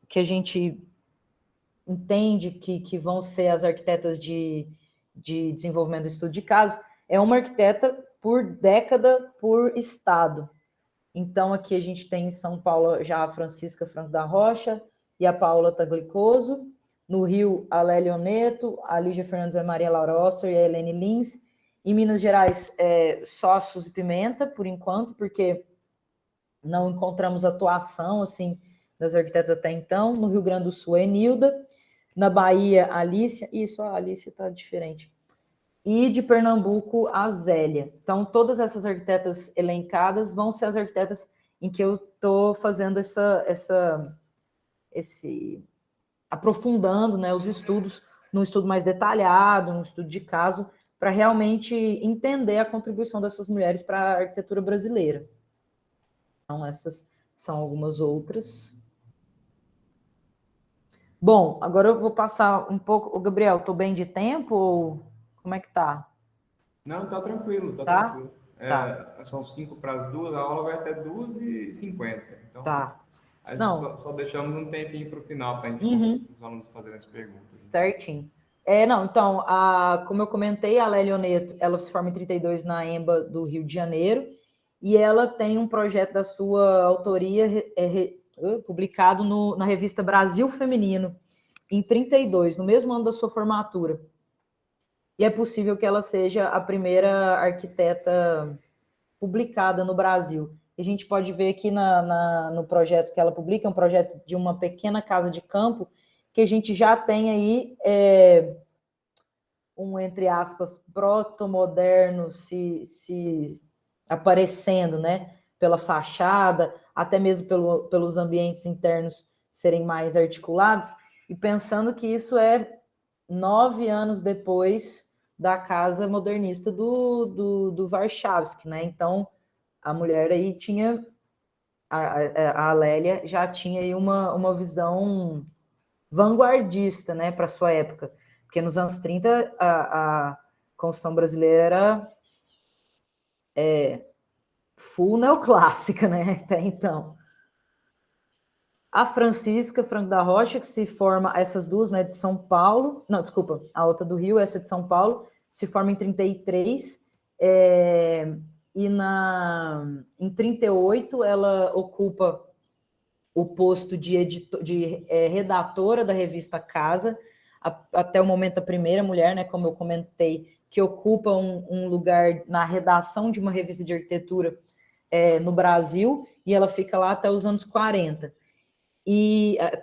que a gente entende que vão ser as arquitetas de desenvolvimento do estudo de caso, é uma arquiteta por década, por estado. Então, aqui a gente tem em São Paulo já a Francisca Franco da Rocha e a Paula Taglicoso. No Rio, a Lélia Oneto, a Lígia Fernandes e a Maria Laura Oster e a Helene Lins. Em Minas Gerais, só a Suzy Pimenta, por enquanto, porque não encontramos atuação assim das arquitetas até então. No Rio Grande do Sul, é Enilda. Na Bahia, a Alicia. Isso, a Alicia está diferente. E de Pernambuco, a Zélia. Então, todas essas arquitetas elencadas vão ser as arquitetas em que eu estou fazendo esse aprofundando, né, os estudos, num estudo mais detalhado, num estudo de caso, para realmente entender a contribuição dessas mulheres para a arquitetura brasileira. Então, essas são algumas outras. Bom, agora eu vou passar um pouco. Ô, Gabriel, estou bem de tempo ou como é que tá? Não, tá tranquilo, tá Tá? tranquilo. Tá, São 5 para as 2, a aula vai até 2h50. Então, tá. a gente Não, só deixamos um tempinho para o final para a gente uhum, os alunos fazerem as perguntas. certinho. Não, então, como eu comentei, a Lélia Oneto, ela se forma em 32 na EMBA do Rio de Janeiro, e ela tem um projeto da sua autoria publicado na revista Brasil Feminino, em 32, no mesmo ano da sua formatura. E é possível que ela seja a primeira arquiteta publicada no Brasil. A gente pode ver aqui no projeto que ela publica, um projeto de uma pequena casa de campo, que a gente já tem aí entre aspas, proto-moderno se aparecendo, né? Pela fachada, até mesmo pelos ambientes internos serem mais articulados, e pensando que isso é 9 anos depois da casa modernista do Warszawski, né? Então, a mulher aí tinha, a Lélia já tinha aí uma visão vanguardista, né, para sua época, porque nos anos 30 a construção brasileira full neoclássica, né, até então. A Francisca Franco da Rocha, que se forma, essas duas, né, de São Paulo, não, desculpa, a outra do Rio, essa de São Paulo, se forma em 33, e em 38 ela ocupa o posto de redatora da revista Casa, até o momento a primeira mulher, né, como eu comentei, que ocupa um lugar na redação de uma revista de arquitetura no Brasil, e ela fica lá até os anos 40.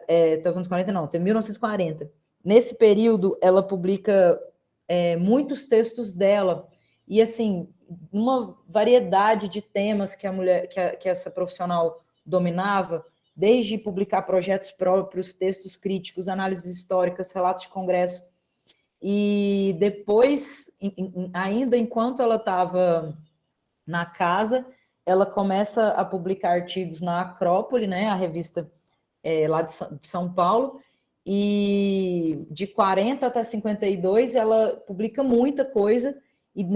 Até os anos 40 não, até 1940. Nesse período, ela publica muitos textos dela, e assim, uma variedade de temas que a mulher, que essa profissional dominava, desde publicar projetos próprios, textos críticos, análises históricas, relatos de congresso. E depois, ainda enquanto ela estava na casa, ela começa a publicar artigos na Acrópole, né, a revista lá de São Paulo, e de 40 até 52 ela publica muita coisa, e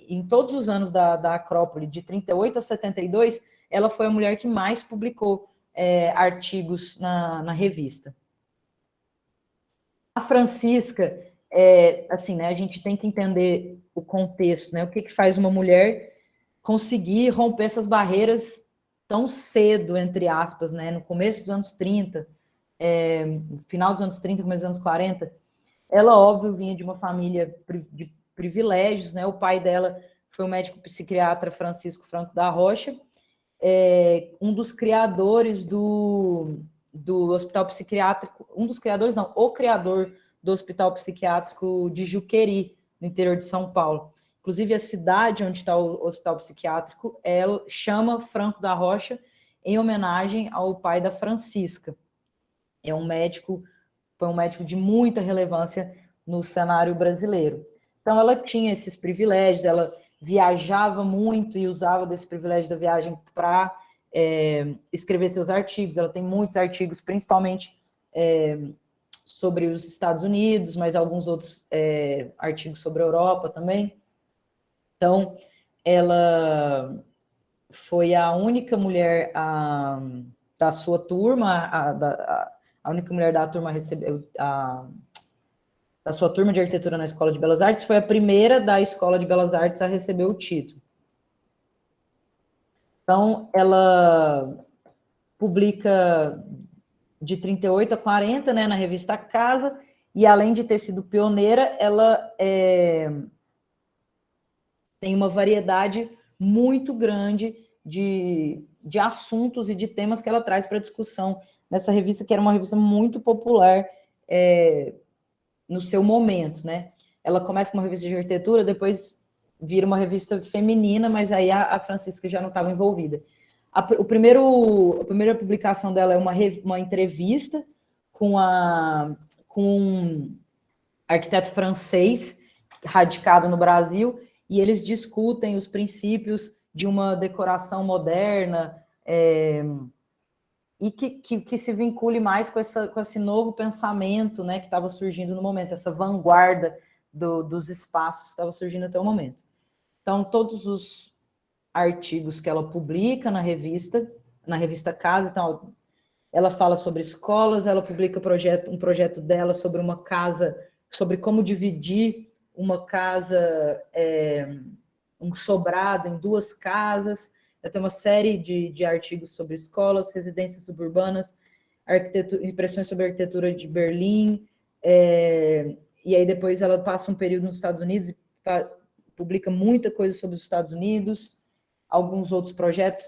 em todos os anos da Acrópole, de 38 a 72, ela foi a mulher que mais publicou artigos na revista. A Francisca, assim, né, a gente tem que entender o contexto, né, o que faz uma mulher conseguir romper essas barreiras tão cedo, entre aspas, né, no começo dos anos 30, final dos anos 30, começo dos anos 40. Ela, óbvio, vinha de uma família de privilégios, né, o pai dela foi o médico psiquiatra Francisco Franco da Rocha, um dos criadores do hospital psiquiátrico, um dos criadores, não, o criador do hospital psiquiátrico de Juqueri, no interior de São Paulo. Inclusive, a cidade onde está o hospital psiquiátrico chama Franco da Rocha, em homenagem ao pai da Francisca. Foi um médico de muita relevância no cenário brasileiro. Então, ela tinha esses privilégios, ela viajava muito e usava desse privilégio da viagem para escrever seus artigos. Ela tem muitos artigos, principalmente sobre os Estados Unidos, mas alguns outros artigos sobre a Europa também. Então, ela foi a única mulher da sua turma, a única mulher da turma recebeu da sua turma de arquitetura na Escola de Belas Artes, foi a primeira da Escola de Belas Artes a receber o título. Então, ela publica de 38 a 40, né, na revista Casa, e além de ter sido pioneira, ela tem uma variedade muito grande de assuntos e de temas que ela traz para discussão nessa revista, que era uma revista muito popular no seu momento, né? Ela começa com uma revista de arquitetura, depois vira uma revista feminina, mas aí a Francisca já não estava envolvida. A primeira publicação dela é uma entrevista com um arquiteto francês radicado no Brasil, e eles discutem os princípios de uma decoração moderna, e que se vincule mais com esse novo pensamento, né, que estava surgindo no momento, essa vanguarda dos espaços que estava surgindo até o momento. Então, todos os artigos que ela publica na revista Casa, então, ela fala sobre escolas, ela publica um projeto dela sobre uma casa, sobre como dividir uma casa, um sobrado em 2 casas. Ela tem uma série de artigos sobre escolas, residências suburbanas, impressões sobre a arquitetura de Berlim, e aí depois ela passa um período nos Estados Unidos e publica muita coisa sobre os Estados Unidos, alguns outros projetos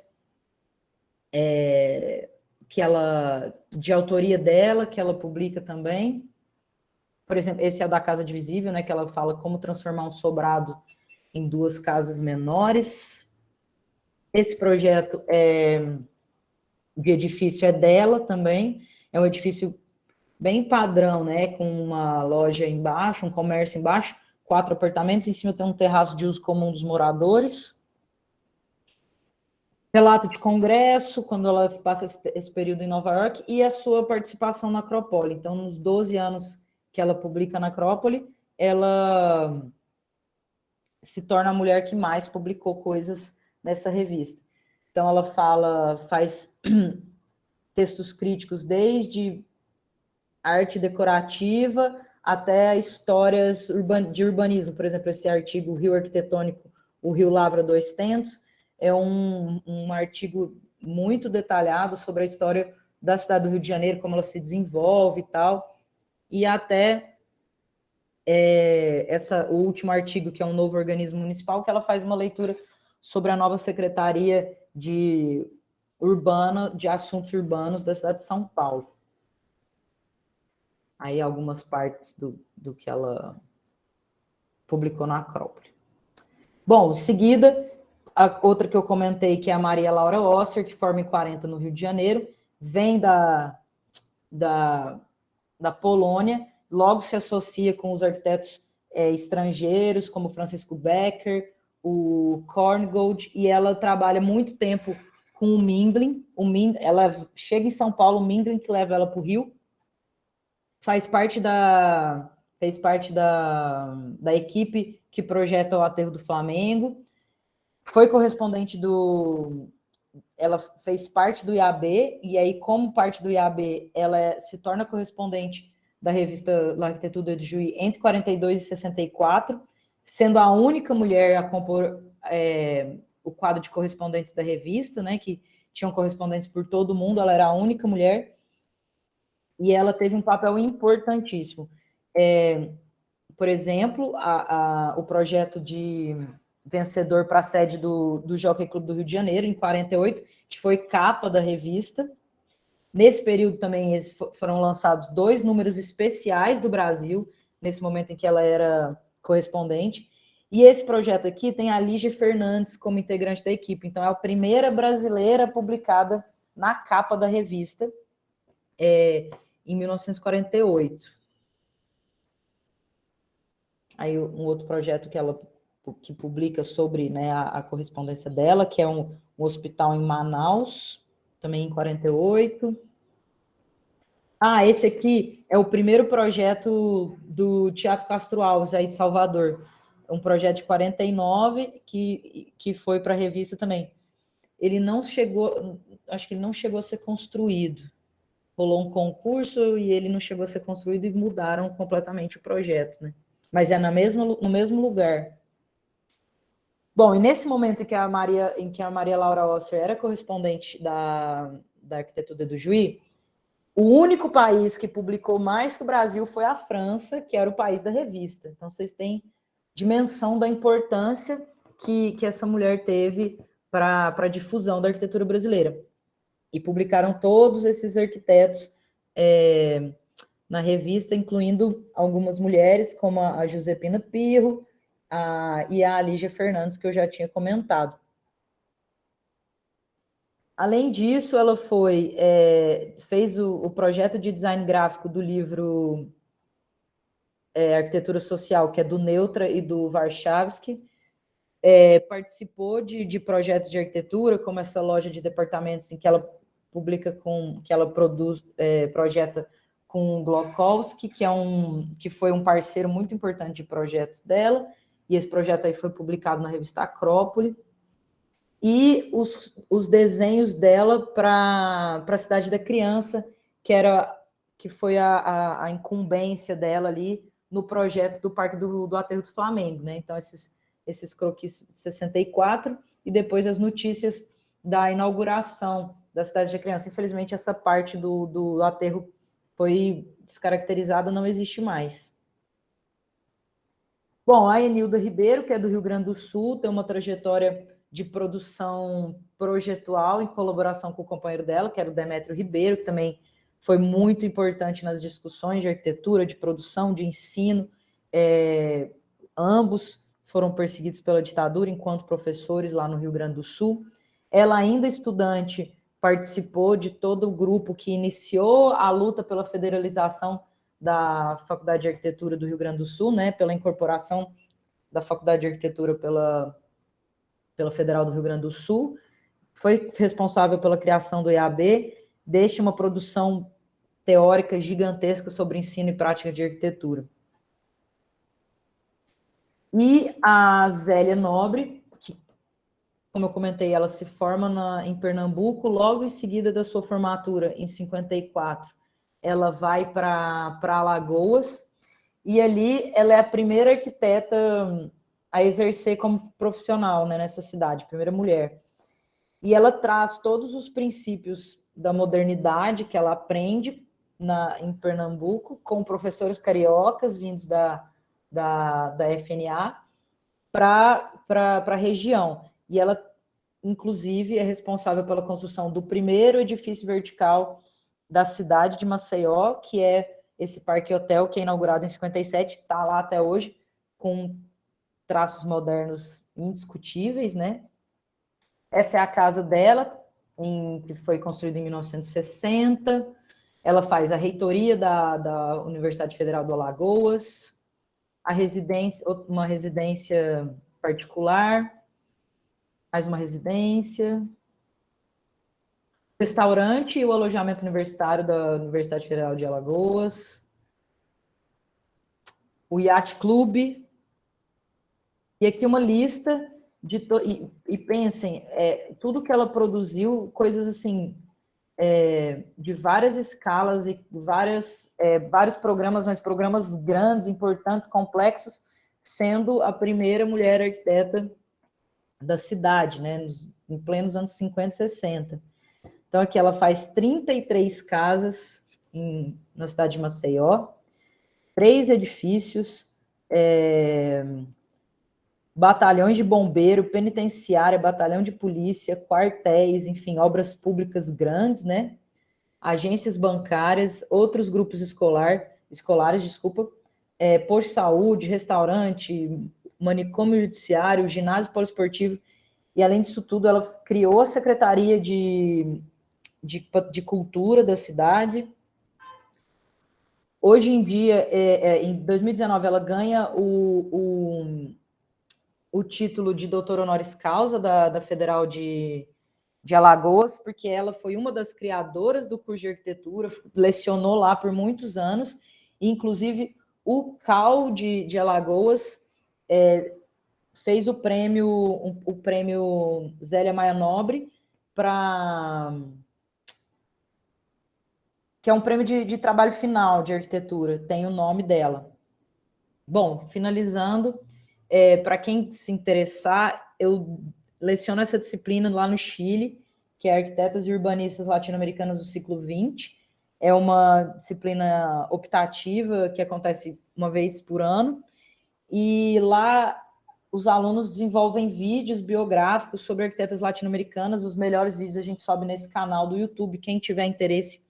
de autoria dela, que ela publica também. Por exemplo, esse é o da Casa Divisível, né, que ela fala como transformar um sobrado em 2 casas menores. Esse projeto de edifício é dela também, é um edifício bem padrão, né, com uma loja embaixo, um comércio embaixo, 4 apartamentos, em cima tem um terraço de uso comum dos moradores. Relato de congresso, quando ela passa esse período em Nova York, e a sua participação na Acrópole. Então, nos 12 anos que ela publica na Acrópole, ela se torna a mulher que mais publicou coisas nessa revista. Então, ela faz textos críticos desde arte decorativa até histórias de urbanismo. Por exemplo, esse artigo, o Rio Arquitetônico, o Rio Lavra 2 Tentos, é um artigo muito detalhado sobre a história da cidade do Rio de Janeiro, como ela se desenvolve e tal, e até o último artigo, que é um novo organismo municipal, que ela faz uma leitura sobre a nova Secretaria de Assuntos Urbanos da cidade de São Paulo. Aí algumas partes do que ela publicou na Acrópole. Bom, em seguida, a outra que eu comentei, que é a Maria Laura Osser, que forma em 40 no Rio de Janeiro, vem da Polônia, logo se associa com os arquitetos estrangeiros, como Francisco Becker, o Korngold, e ela trabalha muito tempo com o Mindlin. Ela chega em São Paulo, o Mindlin que leva ela para o Rio, fez parte da equipe que projeta o Aterro do Flamengo, foi correspondente ela fez parte do IAB, e aí, como parte do IAB, ela se torna correspondente da revista La Arquitetura de Juí entre 42 e 64, sendo a única mulher a compor o quadro de correspondentes da revista, né, que tinham correspondentes por todo mundo, ela era a única mulher, e ela teve um papel importantíssimo. Por exemplo, o projeto de vencedor para a sede do Jockey Club do Rio de Janeiro, em 48, que foi capa da revista. Nesse período também foram lançados 2 números especiais do Brasil, nesse momento em que ela era correspondente. E esse projeto aqui tem a Lígia Fernandes como integrante da equipe. Então, é a primeira brasileira publicada na capa da revista, em 1948. Aí um outro projeto que publica sobre, né, a correspondência dela, que é um hospital em Manaus, também em 48. Esse aqui é o primeiro projeto do Teatro Castro Alves, aí de Salvador. Um projeto de 49, que foi para a revista também. Ele não chegou, acho que ele não chegou a ser construído. Rolou um concurso e ele não chegou a ser construído e mudaram completamente o projeto, né? Mas é no mesmo lugar. Bom, e nesse momento em que a Maria Laura Osser era correspondente da Arquitetura do Juí, o único país que publicou mais que o Brasil foi a França, que era o país da revista. Então, vocês têm dimensão da importância que essa mulher teve para a difusão da arquitetura brasileira. E publicaram todos esses arquitetos na revista, incluindo algumas mulheres, como a Josepina Pirro e a Lígia Fernandes, que eu já tinha comentado. Além disso, ela fez o projeto de design gráfico do livro Arquitetura Social, que é do Neutra e do Warshawski. Participou de projetos de arquitetura, como essa loja de departamentos em que ela projeta com o Glokowski, que foi um parceiro muito importante de projetos dela, e esse projeto aí foi publicado na revista Acrópole. E os desenhos dela para a Cidade da Criança, que foi a incumbência dela ali no projeto do Parque do Aterro do Flamengo, né? Então, esses croquis de 64, e depois as notícias da inauguração da Cidade da Criança. Infelizmente, essa parte do aterro foi descaracterizada, não existe mais. Bom, a Enilda Ribeiro, que é do Rio Grande do Sul, tem uma trajetória de produção projetual em colaboração com o companheiro dela, que era o Demétrio Ribeiro, que também foi muito importante nas discussões de arquitetura, de produção, de ensino. Ambos foram perseguidos pela ditadura enquanto professores lá no Rio Grande do Sul. Ela, ainda estudante, participou de todo o grupo que iniciou a luta pela federalização da Faculdade de Arquitetura do Rio Grande do Sul, né, pela incorporação da Faculdade de Arquitetura pela Federal do Rio Grande do Sul. Foi responsável pela criação do EAB, deixa uma produção teórica gigantesca sobre ensino e prática de arquitetura. E a Zélia Nobre, que, como eu comentei, ela se forma em Pernambuco, logo em seguida da sua formatura, em 54, ela vai para Alagoas, e ali ela é a primeira arquiteta a exercer como profissional, né, nessa cidade, primeira mulher. E ela traz todos os princípios da modernidade que ela aprende em Pernambuco, com professores cariocas vindos da FNA para a região. E ela, inclusive, é responsável pela construção do primeiro edifício vertical da cidade de Maceió, que é esse Parque Hotel, que é inaugurado em 57, está lá até hoje, com traços modernos indiscutíveis, né? Essa é a casa dela, que foi construída em 1960. Ela faz a reitoria da Universidade Federal do Alagoas, uma residência particular, mais uma residência, restaurante e o alojamento universitário da Universidade Federal de Alagoas, o Yacht Club, e aqui uma lista e pensem, tudo que ela produziu, coisas assim, de várias escalas e vários programas, mas programas grandes, importantes, complexos, sendo a primeira mulher arquiteta da cidade, né, em plenos anos 50 e 60. Então, aqui ela faz 33 casas na cidade de Maceió, 3 edifícios, batalhões de bombeiro, penitenciária, batalhão de polícia, quartéis, enfim, obras públicas grandes, né? Agências bancárias, outros grupos escolares, posto de saúde, restaurante, manicômio judiciário, ginásio poliesportivo, e além disso tudo, ela criou a Secretaria de Cultura da cidade. Hoje em dia, em 2019, ela ganha o título de doutor honoris causa da Federal de Alagoas, porque ela foi uma das criadoras do curso de arquitetura, lecionou lá por muitos anos, e inclusive o CAU de Alagoas fez o prêmio Zélia Maia Nobre, que é um prêmio de trabalho final de arquitetura, tem o nome dela. Bom, finalizando, para quem se interessar, eu leciono essa disciplina lá no Chile, que é Arquitetas e Urbanistas Latino-Americanas do Século XX. É uma disciplina optativa que acontece uma vez por ano. E lá os alunos desenvolvem vídeos biográficos sobre arquitetas latino-americanas. Os melhores vídeos a gente sobe nesse canal do YouTube. Quem tiver interesse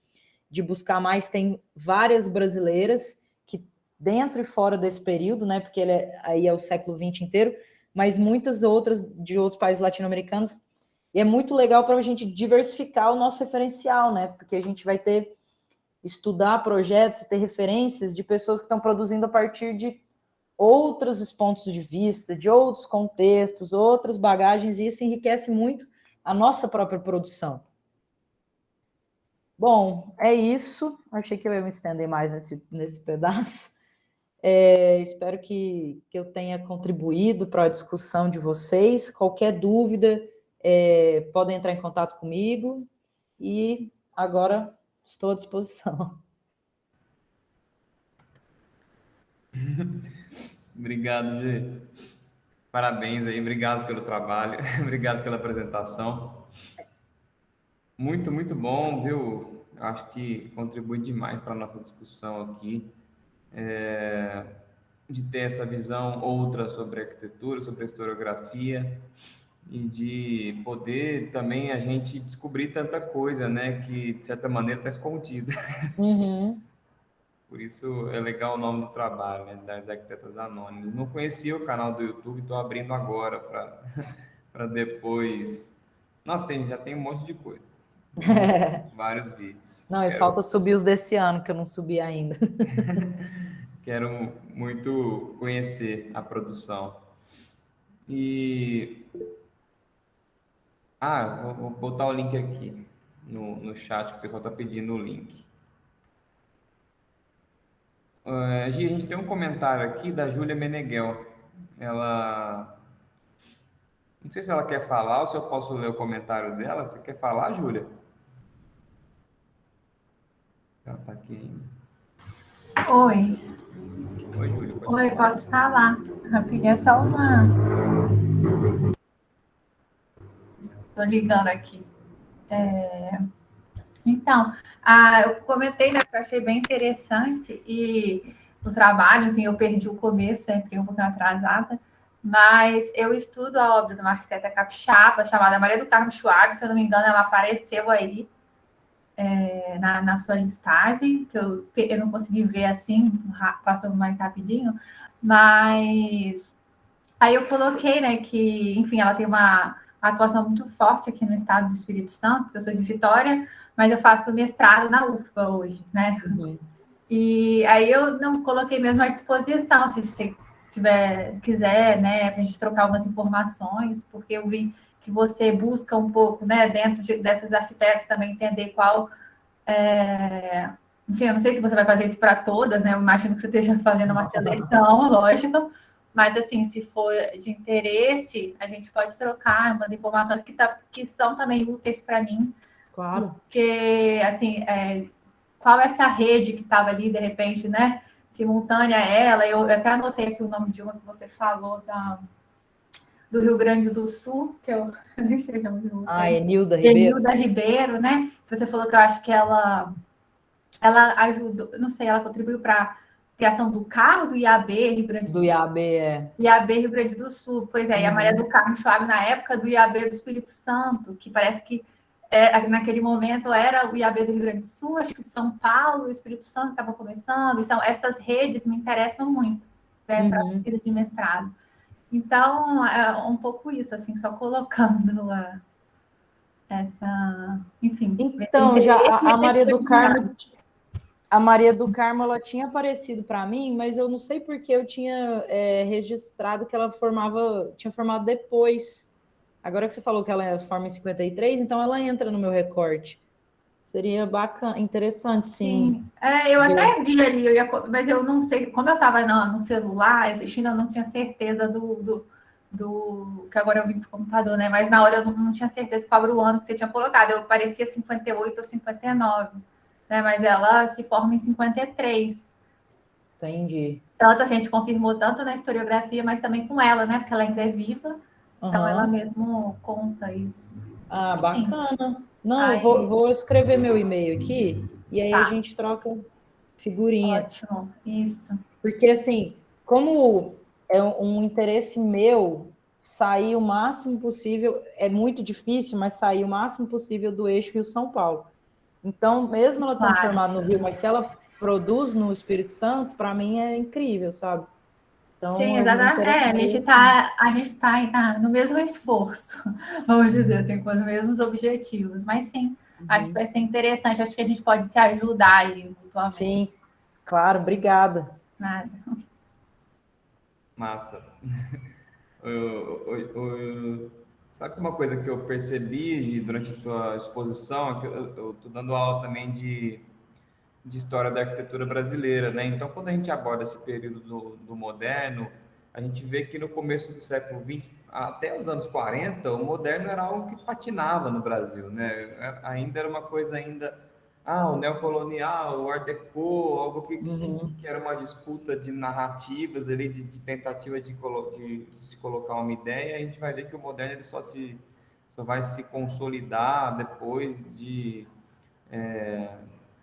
de buscar mais, tem várias brasileiras que dentro e fora desse período, né? Porque aí é o século XX inteiro, mas muitas outras de outros países latino-americanos. E é muito legal para a gente diversificar o nosso referencial, né? Porque a gente vai estudar projetos e ter referências de pessoas que estão produzindo a partir de outros pontos de vista, de outros contextos, outras bagagens, e isso enriquece muito a nossa própria produção. Bom, é isso. Achei que eu ia me estender mais nesse pedaço. Espero que eu tenha contribuído para a discussão de vocês. Qualquer dúvida, podem entrar em contato comigo. E agora estou à disposição. Obrigado, Gê. Parabéns aí, obrigado pelo trabalho, obrigado pela apresentação. Muito, muito bom, viu? Acho que contribui demais para a nossa discussão aqui, de ter essa visão outra sobre a arquitetura, sobre a historiografia, e de poder também a gente descobrir tanta coisa, né, que de certa maneira está escondida. Uhum. Por isso é legal o nome do trabalho, né, das Arquitetas Anônimas. Não conhecia o canal do YouTube, estou abrindo agora para depois. Nossa, já tem um monte de coisa. Vários vídeos. Não, e falta subir os desse ano, que eu não subi ainda. Quero muito conhecer a produção. E. Vou botar o link aqui no chat, que o pessoal está pedindo o link. A gente tem um comentário aqui da Júlia Meneghel. Ela. Não sei se ela quer falar ou se eu posso ler o comentário dela. Você quer falar, Júlia? Ela está aqui ainda. Oi. Oi, Júlia. Oi, posso falar? Rapidinho, é só uma. Estou ligando aqui. Então, eu comentei, né, que eu achei bem interessante e o trabalho, enfim, eu perdi o começo, entrei um pouquinho atrasada, mas eu estudo a obra de uma arquiteta capixaba chamada Maria do Carmo Schwab, se eu não me engano, ela apareceu aí na sua listagem, que eu não consegui ver assim, passou mais rapidinho, mas aí eu coloquei, né, que, enfim, ela tem uma atuação muito forte aqui no estado do Espírito Santo, porque eu sou de Vitória, mas eu faço mestrado na UFBA hoje, né? Uhum. E aí eu não coloquei mesmo à disposição, se você quiser, né, para a gente trocar algumas informações, porque eu vi que você busca um pouco, né, dentro dessas arquitetas também entender qual... Enfim, eu não sei se você vai fazer isso para todas, né? Eu imagino que você esteja fazendo uma seleção, lógico. Mas, assim, se for de interesse, a gente pode trocar umas informações que são também úteis para mim. Claro. Porque, assim, qual é essa rede que estava ali, de repente, né? Simultânea a ela. Eu até anotei aqui o nome de uma que você falou, do Rio Grande do Sul, que eu nem sei o nome. Enilda Ribeiro. Enilda Ribeiro, né? Você falou que eu acho que ela ajudou, não sei, ela contribuiu para criação do carro do IAB Rio Grande do Sul. Do IAB, IAB Rio Grande do Sul, pois é, e a Maria do Carmo Schwab, na época do IAB do Espírito Santo, que parece que naquele momento era o IAB do Rio Grande do Sul, acho que São Paulo, o Espírito Santo estavam começando, então essas redes me interessam muito, né, para a pesquisa de mestrado. Então, é um pouco isso, assim, só colocando essa, enfim. Então, já a Maria do Carmo... A Maria do Carmo, ela tinha aparecido para mim, mas eu não sei porque eu tinha registrado que ela tinha formado depois. Agora que você falou que ela forma em 53, então ela entra no meu recorte. Seria bacana, interessante, sim. Eu até vi ali, mas eu não sei, como eu estava no celular assistindo, eu não tinha certeza do que agora eu vim para o computador, né? Mas na hora eu não tinha certeza qual era o ano que você tinha colocado. Eu parecia 58 ou 59. Né, mas ela se forma em 53. Entendi. Tanto assim, a gente confirmou tanto na historiografia, mas também com ela, né? Porque ela ainda é viva. Então, ela mesmo conta isso. Bacana. Não, eu vou escrever meu e-mail aqui e aí a gente troca figurinha. Ótimo, isso. Porque, assim, como é um interesse meu sair o máximo possível, é muito difícil, mas sair o máximo possível do eixo Rio-São Paulo. Então, mesmo ela estando formada no Rio, mas se ela produz no Espírito Santo, para mim é incrível, sabe? Então, Sim, exatamente. A gente tá no mesmo esforço, vamos dizer assim, com os mesmos objetivos. Mas sim, acho que vai ser interessante. Acho que a gente pode se ajudar aí mutuamente. Sim, claro, obrigada. Nada. Massa. Sabe uma coisa que eu percebi durante a sua exposição? É que eu estou dando aula também de história da arquitetura brasileira, né? Então, quando a gente aborda esse período do moderno, a gente vê que no começo do século XX, até os anos 40, o moderno era algo que patinava no Brasil, né? Ainda era uma coisa o neocolonial, o Art Deco, algo que era uma disputa de narrativas ali, de tentativa de se colocar uma ideia. A gente vai ver que o moderno ele só vai se consolidar depois de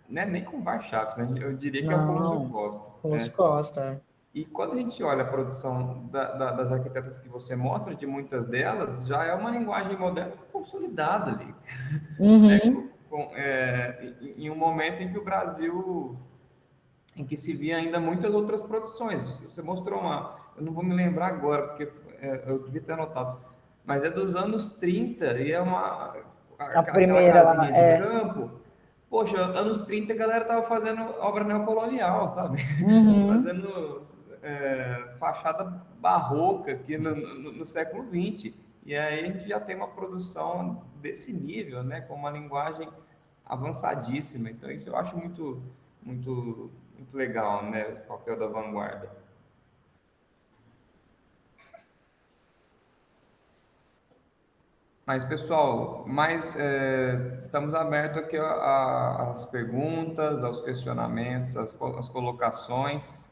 né, nem com Warcraft, né? Eu diria que é o Colúcio Costa. Colúcio Costa. E quando a gente olha a produção das arquitetas que você mostra, de muitas delas, já é uma linguagem moderna consolidada ali. Né? Em um momento em que o Brasil, em que se via ainda muitas outras produções. Você mostrou eu não vou me lembrar agora, porque eu devia ter anotado, mas é dos anos 30 e é a primeira casinha de campo. Poxa, anos 30 a galera tava fazendo obra neocolonial, sabe? Fazendo fachada barroca aqui no século XX. E aí a gente já tem uma produção desse nível, né? Com uma linguagem avançadíssima. Então isso eu acho muito, muito, muito legal, né? O papel da vanguarda. Mas, pessoal, estamos abertos aqui às perguntas, aos questionamentos, às colocações.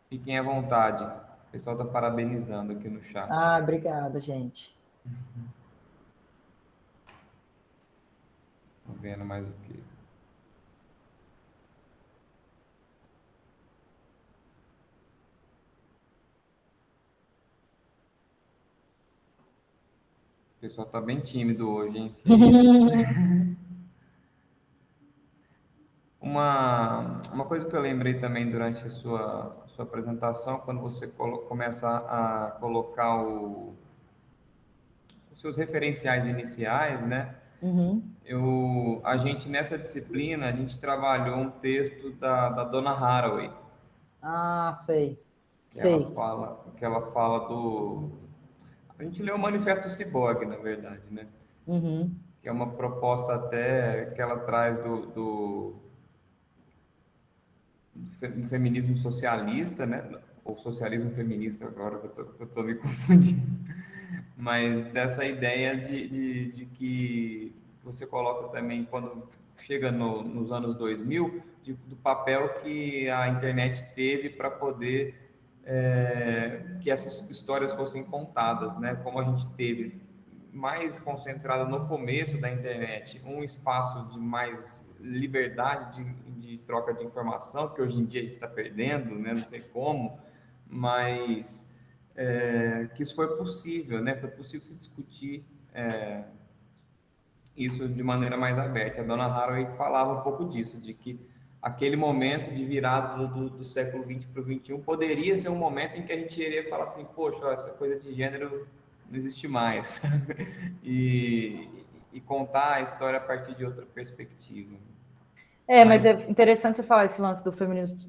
Fiquem à vontade. O pessoal está parabenizando aqui no chat. Obrigada, gente. Estou vendo mais o quê? O pessoal está bem tímido hoje, hein? Uma coisa que eu lembrei também durante a sua apresentação, quando você começa a colocar os seus referenciais iniciais, né? A gente, nessa disciplina, a gente trabalhou um texto da Donna Haraway. Sei. Que ela fala A gente leu o Manifesto Ciborgue, na verdade, né? Que é uma proposta até que ela traz do feminismo socialista, né? Ou socialismo feminista, agora que eu estou me confundindo. Mas dessa ideia de que você coloca também, quando chega nos anos 2000, do papel que a internet teve para poder que essas histórias fossem contadas, né? Como a gente teve mais concentrada no começo da internet, um espaço de mais liberdade de troca de informação, que hoje em dia a gente está perdendo, né? Não sei como, mas que isso foi possível, né? Foi possível se discutir isso de maneira mais aberta. A Donna Haraway falava um pouco disso, de que aquele momento de virada do século XX para o XXI poderia ser um momento em que a gente iria falar assim, poxa, essa coisa de gênero não existe mais. e contar a história a partir de outra perspectiva. Mas é interessante você falar esse lance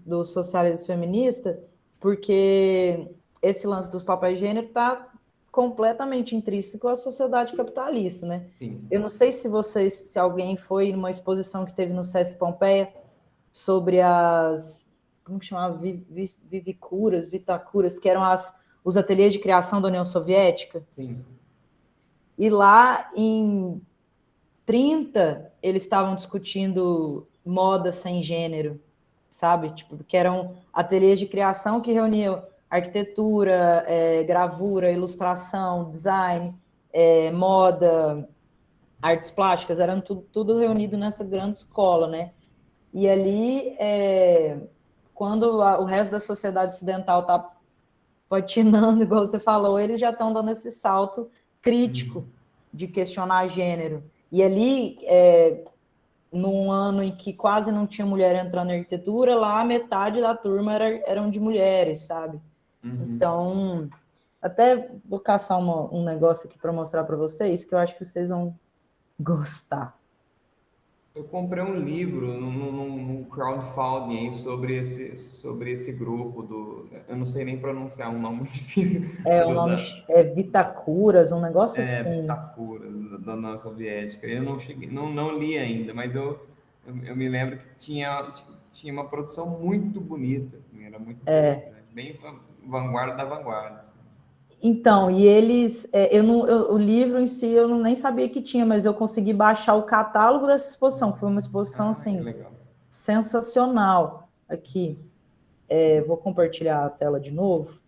do socialismo feminista, porque esse lance dos papéis de gênero está completamente intrínseco à sociedade capitalista, né? Sim. Eu não sei se alguém foi numa exposição que teve no Sesc Pompeia sobre como que chamava? Vitacuras, que eram os ateliês de criação da União Soviética. Sim. E lá em 30, eles estavam discutindo moda sem gênero, sabe? Tipo, que eram ateliês de criação que reuniam arquitetura, gravura, ilustração, design, moda, artes plásticas, eram tudo reunido nessa grande escola, né? E ali, quando o resto da sociedade ocidental está patinando, igual você falou, eles já estão dando esse salto crítico de questionar gênero. E ali, num ano em que quase não tinha mulher entrando na arquitetura, lá metade da turma eram de mulheres, sabe? Então, até vou caçar um negócio aqui para mostrar para vocês, que eu acho que vocês vão gostar. Eu comprei um livro num crowdfunding aí sobre esse grupo eu não sei nem pronunciar um nome muito difícil. O nome é Vitacuras, um negócio assim. Vitakura, da União Soviética. Eu não cheguei, não li ainda, mas eu me lembro que tinha uma produção muito bonita, assim, era muito interessante, bem vanguarda da vanguarda. Então, e eles, o livro em si eu nem sabia que tinha, mas eu consegui baixar o catálogo dessa exposição, que foi uma exposição, assim, sensacional. Aqui, vou compartilhar a tela de novo,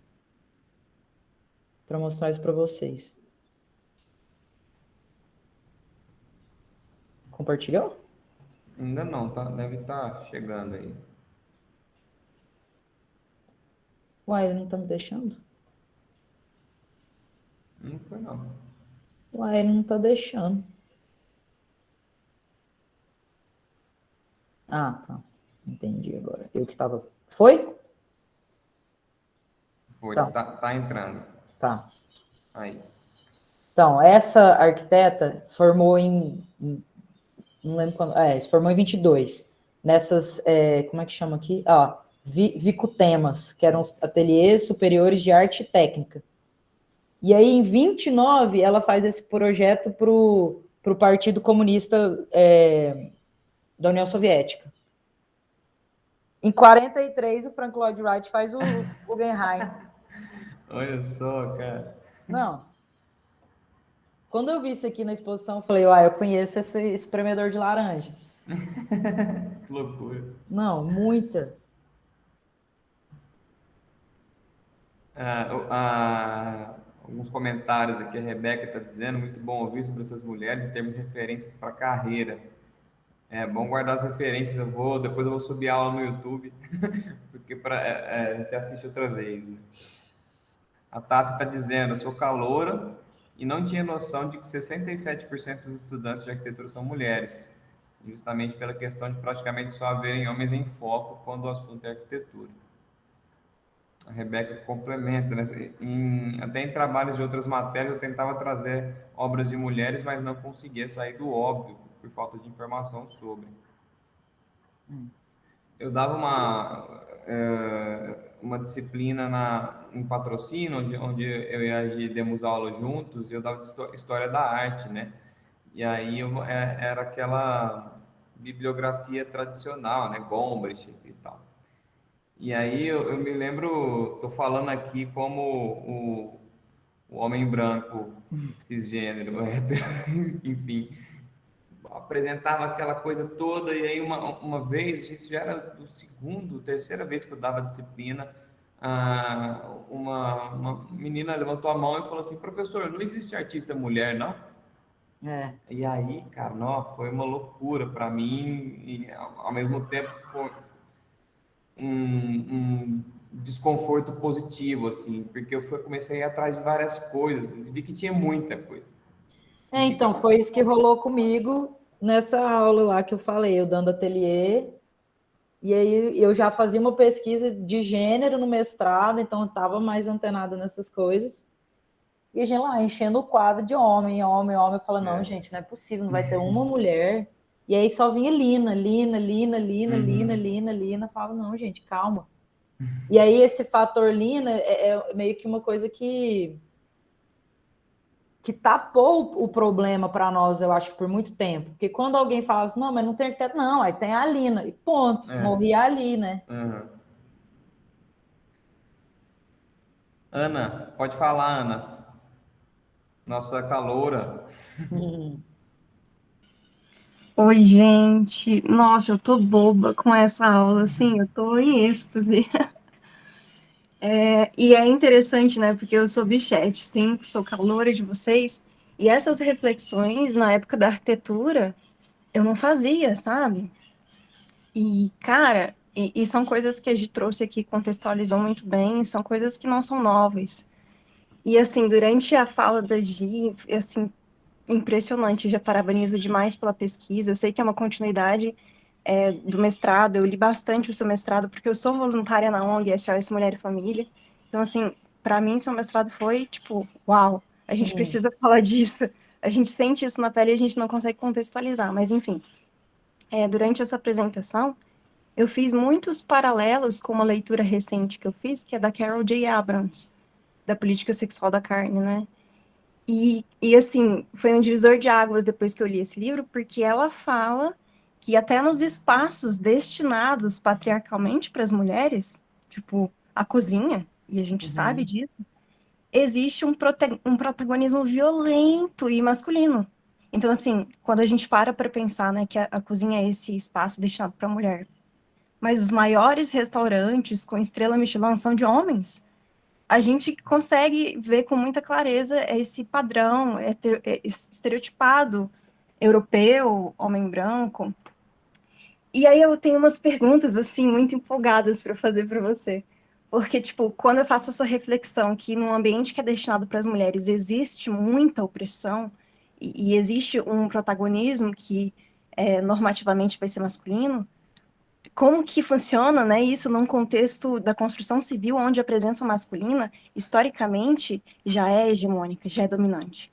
para mostrar isso para vocês. Compartilhou? Ainda não, tá? Deve estar chegando aí. Uai, ele não tá me deixando? Não foi, não. Uai, ele não tá deixando. Ah, tá. Entendi agora. Eu que tava... Foi? Foi, Então. tá entrando. Tá. Aí. Então, essa arquiteta formou não lembro quando... se formou em 22. Nessas... como é que chama aqui? Vicutemas, que eram os ateliês superiores de arte e técnica. E aí, em 29, ela faz esse projeto para o Partido Comunista da União Soviética. Em 43, o Frank Lloyd Wright faz o Guggenheim. Olha só, cara. Não. Quando eu vi isso aqui na exposição, eu falei, eu conheço esse espremedor de laranja. Que loucura. Não, muita. Alguns comentários aqui, a Rebeca está dizendo, muito bom ouvir sobre essas mulheres e termos referências para a carreira. É bom guardar as referências, depois eu vou subir a aula no YouTube, porque a gente assiste outra vez. Né? A Tassi está dizendo, eu sou caloura e não tinha noção de que 67% dos estudantes de arquitetura são mulheres, justamente pela questão de praticamente só haverem homens em foco quando o assunto é arquitetura. A Rebeca complementa, né? Até em trabalhos de outras matérias eu tentava trazer obras de mulheres, mas não conseguia sair do óbvio, por falta de informação sobre. Eu dava uma disciplina em Patrocínio, onde eu e a Gi demos aula juntos, e eu dava História da Arte, né? E aí era aquela bibliografia tradicional, né? Gombrich e tal. E aí eu me lembro, estou falando aqui como o homem branco, cisgênero, hétero, enfim, apresentava aquela coisa toda, e aí uma vez, isso já era terceira vez que eu dava disciplina, uma menina levantou a mão e falou assim, professor, não existe artista mulher, não? E aí, cara, não, foi uma loucura para mim, e ao mesmo tempo foi um desconforto positivo, assim, porque eu comecei a ir atrás de várias coisas e vi que tinha muita coisa. Então, foi isso que rolou comigo nessa aula lá que eu falei, eu dando ateliê, e aí eu já fazia uma pesquisa de gênero no mestrado, então eu estava mais antenada nessas coisas, e a gente lá enchendo o quadro de homem, eu falo, não, gente, não é possível, não vai ter uma mulher. E aí só vinha Lina, falo, não, gente, calma. E aí esse fator Lina é meio que uma coisa que tapou o problema para nós, eu acho que por muito tempo. Porque quando alguém fala assim, não, mas não tem arquiteto, não, aí tem a Lina, e ponto, morria ali, né? Ana, pode falar, Ana. Nossa caloura. Oi, gente. Nossa, eu tô boba com essa aula, assim, eu tô em êxtase. E é interessante, né, porque eu sou bichete, sim, sou caloura de vocês, e essas reflexões, na época da arquitetura, eu não fazia, sabe? E, cara, E são coisas que a gente trouxe aqui, contextualizou muito bem, são coisas que não são novas. E, assim, durante a fala da Gi, assim, impressionante, já parabenizo demais pela pesquisa, eu sei que é uma continuidade do mestrado, eu li bastante o seu mestrado, porque eu sou voluntária na ONG SOS Mulher e Família, então, assim, para mim, seu mestrado foi, tipo, uau, a gente precisa falar disso, a gente sente isso na pele e a gente não consegue contextualizar, mas, enfim, durante essa apresentação, eu fiz muitos paralelos com uma leitura recente que eu fiz, que é da Carol J. Abrams, da Política Sexual da Carne, né? E assim, foi um divisor de águas depois que eu li esse livro, porque ela fala que até nos espaços destinados patriarcalmente para as mulheres, tipo a cozinha, e a gente sabe disso, existe um protagonismo violento e masculino. Então, assim, quando a gente para pensar, né, que a cozinha é esse espaço destinado para a mulher, mas os maiores restaurantes com estrela Michelin são de homens, a gente consegue ver com muita clareza esse padrão estereotipado europeu, homem branco. E aí eu tenho umas perguntas assim muito empolgadas para fazer para você. Porque, tipo, quando eu faço essa reflexão que num ambiente que é destinado para as mulheres existe muita opressão e existe um protagonismo que normativamente vai ser masculino, como que funciona, né, isso num contexto da construção civil, onde a presença masculina, historicamente, já é hegemônica, já é dominante.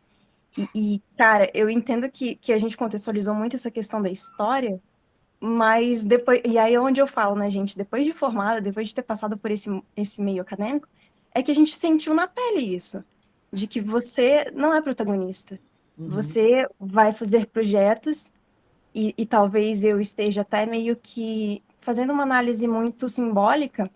Cara, eu entendo que a gente contextualizou muito essa questão da história, mas depois, e aí é onde eu falo, né, gente, depois de formada, depois de ter passado por esse meio acadêmico, é que a gente sentiu na pele isso, de que você não é protagonista. Você vai fazer projetos e talvez eu esteja até meio que fazendo uma análise muito simbólica,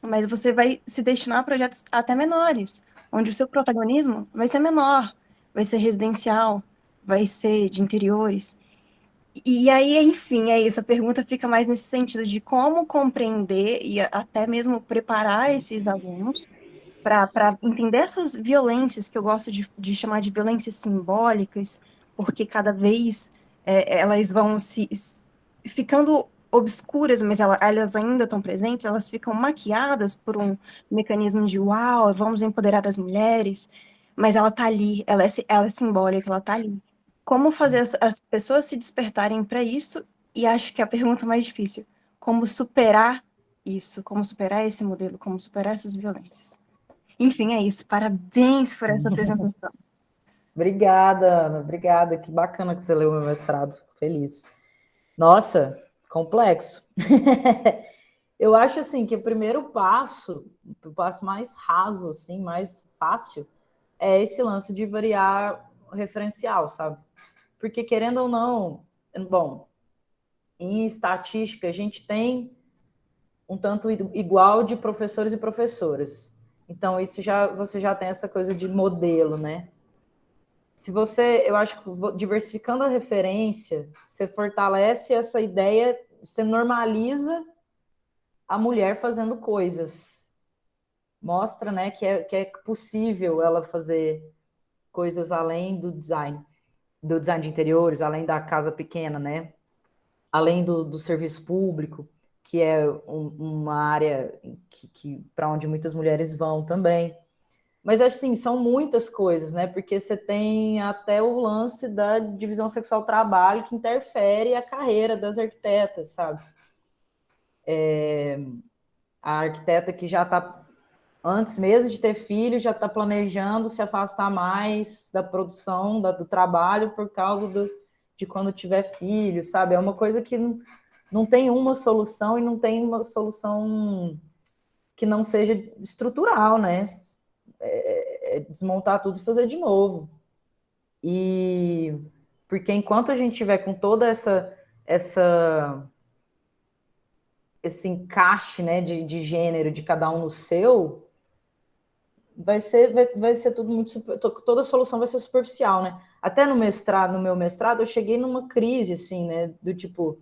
mas você vai se destinar a projetos até menores, onde o seu protagonismo vai ser menor, vai ser residencial, vai ser de interiores. E aí, enfim, é isso. A pergunta fica mais nesse sentido de como compreender e até mesmo preparar esses alunos para entender essas violências que eu gosto de chamar de violências simbólicas, porque cada vez elas vão ficando obscuras, mas elas ainda estão presentes, elas ficam maquiadas por um mecanismo de uau, vamos empoderar as mulheres, mas ela está ali, ela é simbólica, ela está ali. Como fazer as pessoas se despertarem para isso? E acho que a pergunta mais difícil, como superar isso, como superar esse modelo, como superar essas violências. Enfim, é isso. Parabéns por essa apresentação. Obrigada, Ana. Obrigada. Que bacana que você leu meu mestrado. Fico feliz. Nossa, complexo. Eu acho assim que o primeiro passo, o passo mais raso, assim, mais fácil, é esse lance de variar o referencial, sabe? Porque querendo ou não, bom, em estatística a gente tem um tanto igual de professores e professoras. Então isso você já tem essa coisa de modelo, né? Se você, eu acho que diversificando a referência, você fortalece essa ideia, você normaliza a mulher fazendo coisas. Mostra, né, que é possível ela fazer coisas além do design de interiores, além da casa pequena, né? Além do serviço público, que é uma área que para onde muitas mulheres vão também. Mas, assim, são muitas coisas, né? Porque você tem até o lance da divisão sexual trabalho que interfere a carreira das arquitetas, sabe? A arquiteta que já está, antes mesmo de ter filho, já está planejando se afastar mais da produção, do trabalho, por causa de quando tiver filho, sabe? É uma coisa que não tem uma solução e não tem uma solução que não seja estrutural, né? Desmontar tudo e fazer de novo. E porque enquanto a gente tiver com toda esse encaixe, né, de gênero de cada um no seu, vai ser tudo muito toda solução vai ser superficial, né? Até no meu mestrado, eu cheguei numa crise assim, né, do tipo,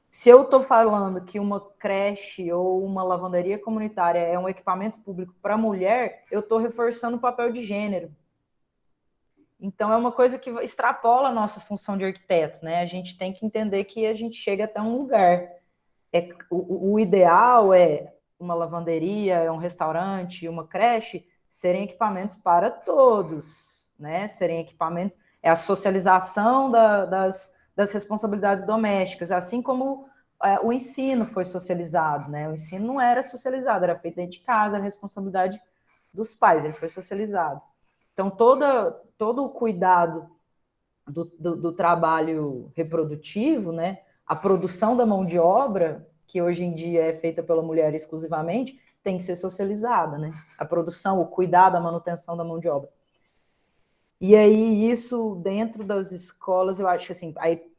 se eu estou falando que uma creche ou uma lavanderia comunitária é um equipamento público para mulher, eu estou reforçando o papel de gênero. Então, é uma coisa que extrapola a nossa função de arquiteto, né? A gente tem que entender que a gente chega até um lugar. o ideal é uma lavanderia, é um restaurante, uma creche, serem equipamentos para todos, né? Serem equipamentos, é a socialização das responsabilidades domésticas, assim como o ensino foi socializado, né? O ensino não era socializado, era feito dentro de casa, a responsabilidade dos pais, ele foi socializado. Então, todo o cuidado do trabalho reprodutivo, né? A produção da mão de obra, que hoje em dia é feita pela mulher exclusivamente, tem que ser socializada, né? A produção, o cuidado, a manutenção da mão de obra. E aí, isso dentro das escolas, eu acho que assim, aí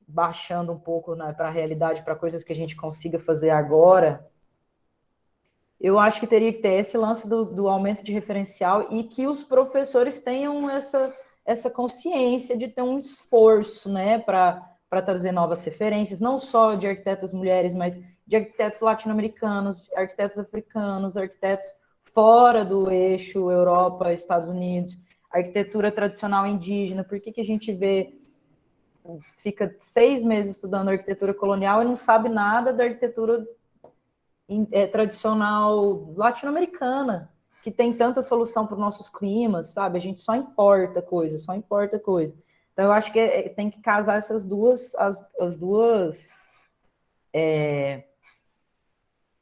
baixando um pouco, né, para a realidade, para coisas que a gente consiga fazer agora, eu acho que teria que ter esse lance do aumento de referencial e que os professores tenham essa consciência de ter um esforço, né, para trazer novas referências, não só de arquitetas mulheres, mas de arquitetos latino-americanos, arquitetos africanos, arquitetos fora do eixo Europa, Estados Unidos, arquitetura tradicional indígena. Por que a gente fica 6 meses estudando arquitetura colonial e não sabe nada da arquitetura tradicional latino-americana, que tem tanta solução para os nossos climas, sabe? A gente só importa coisa. Então, eu acho que tem que casar essas duas,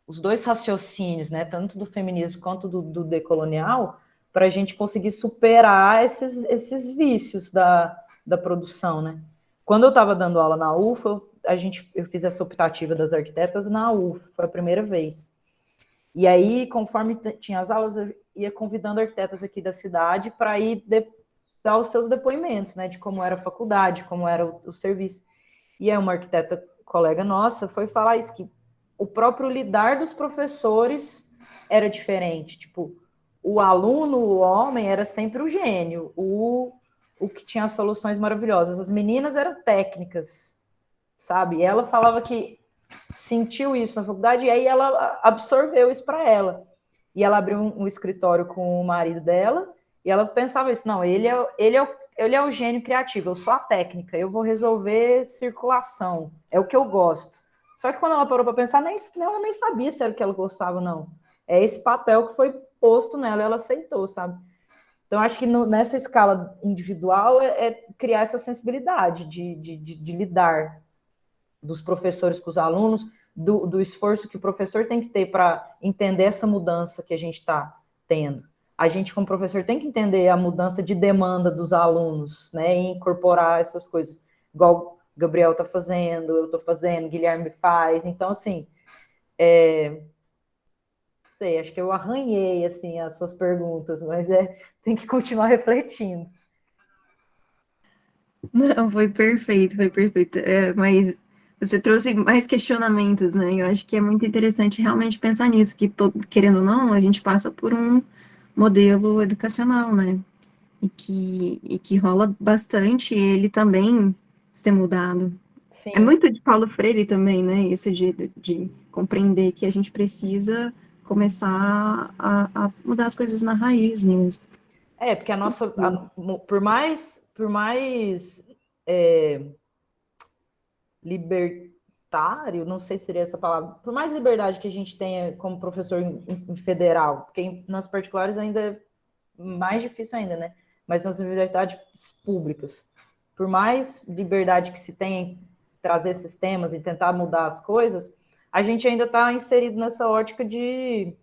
os dois raciocínios, né? Tanto do feminismo quanto do decolonial, para a gente conseguir superar esses vícios da produção, né? Quando eu estava dando aula na UFA, eu fiz essa optativa das arquitetas na UFA, foi a primeira vez. E aí, conforme tinha as aulas, eu ia convidando arquitetas aqui da cidade para ir dar os seus depoimentos, né, de como era a faculdade, como era o serviço. E aí uma arquiteta colega nossa foi falar isso, que o próprio lidar dos professores era diferente. Tipo, o aluno, o homem, era sempre o gênio, o que tinha as soluções maravilhosas. As meninas eram técnicas, sabe? E ela falava que sentiu isso na faculdade e aí ela absorveu isso para ela. E ela abriu um escritório com o marido dela e ela pensava isso, não, ele é o gênio criativo, eu sou a técnica, eu vou resolver circulação, é o que eu gosto. Só que quando ela parou para pensar, ela nem sabia se era o que ela gostava, não. É esse papel que foi posto nela e ela aceitou, sabe? Então, acho que nessa escala individual é criar essa sensibilidade de lidar dos professores com os alunos, do esforço que o professor tem que ter para entender essa mudança que a gente está tendo. A gente, como professor, tem que entender a mudança de demanda dos alunos, né, e incorporar essas coisas, igual o Gabriel está fazendo, eu estou fazendo, Guilherme faz. Então, assim, sei, acho que eu arranhei, assim, as suas perguntas, mas tem que continuar refletindo. Não, foi perfeito, foi perfeito. Mas você trouxe mais questionamentos, né? Eu acho que é muito interessante realmente pensar nisso, que querendo ou não, a gente passa por um modelo educacional, né? E que rola bastante ele também ser mudado. É Sim. muito de Paulo Freire também, né? Isso de compreender que a gente precisa começar a mudar as coisas na raiz mesmo. Porque a nossa, por mais libertário, não sei se seria essa palavra, por mais liberdade que a gente tenha como professor em federal, porque nas particulares ainda é mais difícil ainda, né? Mas nas universidades públicas, por mais liberdade que se tenha em trazer esses temas e tentar mudar as coisas, a gente ainda está inserido nessa ótica de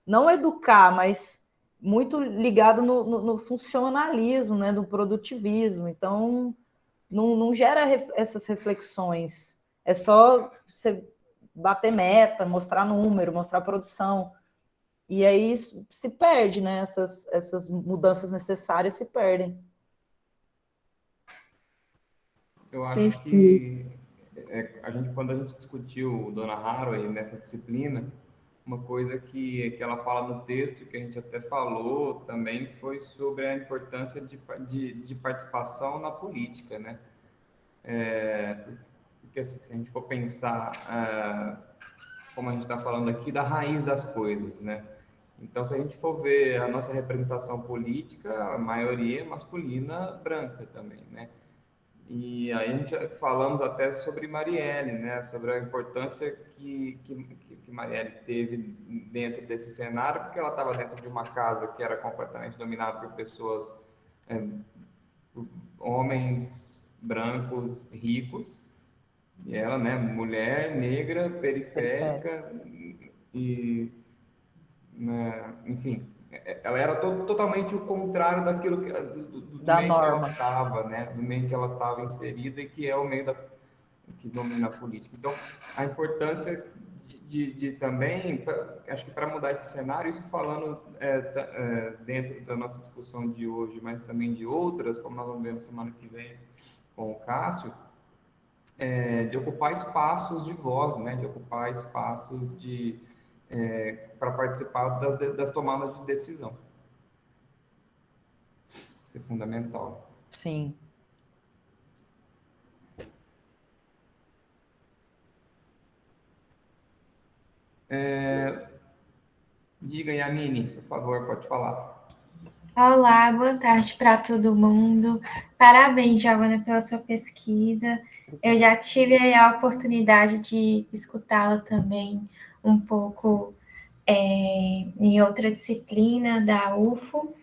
não educar, mas muito ligado no funcionalismo, né, no produtivismo. Então, não gera essas reflexões. É só você bater meta, mostrar número, mostrar produção. E aí se perde, né? Essas mudanças necessárias se perdem. Eu acho Perfeito. que quando a gente discutiu Dona Haraway nessa disciplina, uma coisa que ela fala no texto, que a gente até falou também, foi sobre a importância de participação na política, né? Porque assim, se a gente for pensar, como a gente está falando aqui, da raiz das coisas, né? Então, se a gente for ver a nossa representação política, a maioria é masculina branca também, né? E aí a gente falamos até sobre Marielle, né? Sobre a importância que Marielle teve dentro desse cenário, porque ela estava dentro de uma casa que era completamente dominada por pessoas, é, por homens brancos ricos, e ela, né, mulher negra, Periférico. periférica, e, né, enfim, ela era totalmente o contrário daquilo do Da meio que ela norma. estava, né, do meio que ela estava inserida e que é o meio que domina a política. Então, a importância de também, acho que para mudar esse cenário, isso falando dentro da nossa discussão de hoje, mas também de outras, como nós vamos ver na semana que vem com o Cássio, de ocupar espaços de voz, né, de ocupar espaços para participar das tomadas de decisão. Isso é fundamental. Sim. Diga, Yamine, por favor, pode falar. Olá, boa tarde para todo mundo. Parabéns, Giovana, pela sua pesquisa. Eu já tive a oportunidade de escutá-la também um pouco em outra disciplina da UFO.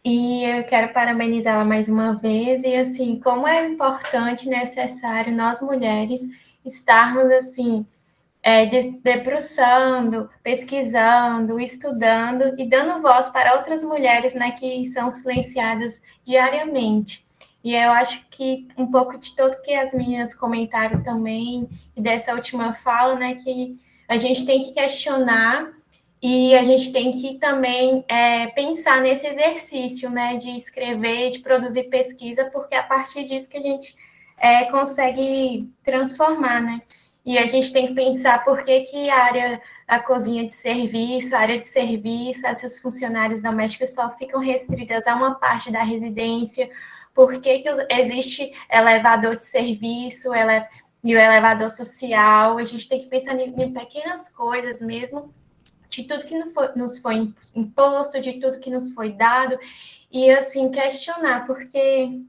E eu quero parabenizá-la mais uma vez. E assim, como é importante e necessário nós mulheres estarmos assim debruçando, pesquisando, estudando e dando voz para outras mulheres, né, que são silenciadas diariamente. E eu acho que um pouco de tudo que as meninas comentaram também, e dessa última fala, né, que a gente tem que questionar e a gente tem que também pensar nesse exercício, né, de escrever, de produzir pesquisa, porque é a partir disso que a gente consegue transformar, né? E a gente tem que pensar por que a cozinha de serviço, a área de serviço, esses funcionários domésticos só ficam restritas a uma parte da residência, por que existe elevador de serviço e o elevador social. A gente tem que pensar em pequenas coisas mesmo, de tudo que nos foi imposto, de tudo que nos foi dado, e assim, questionar, porque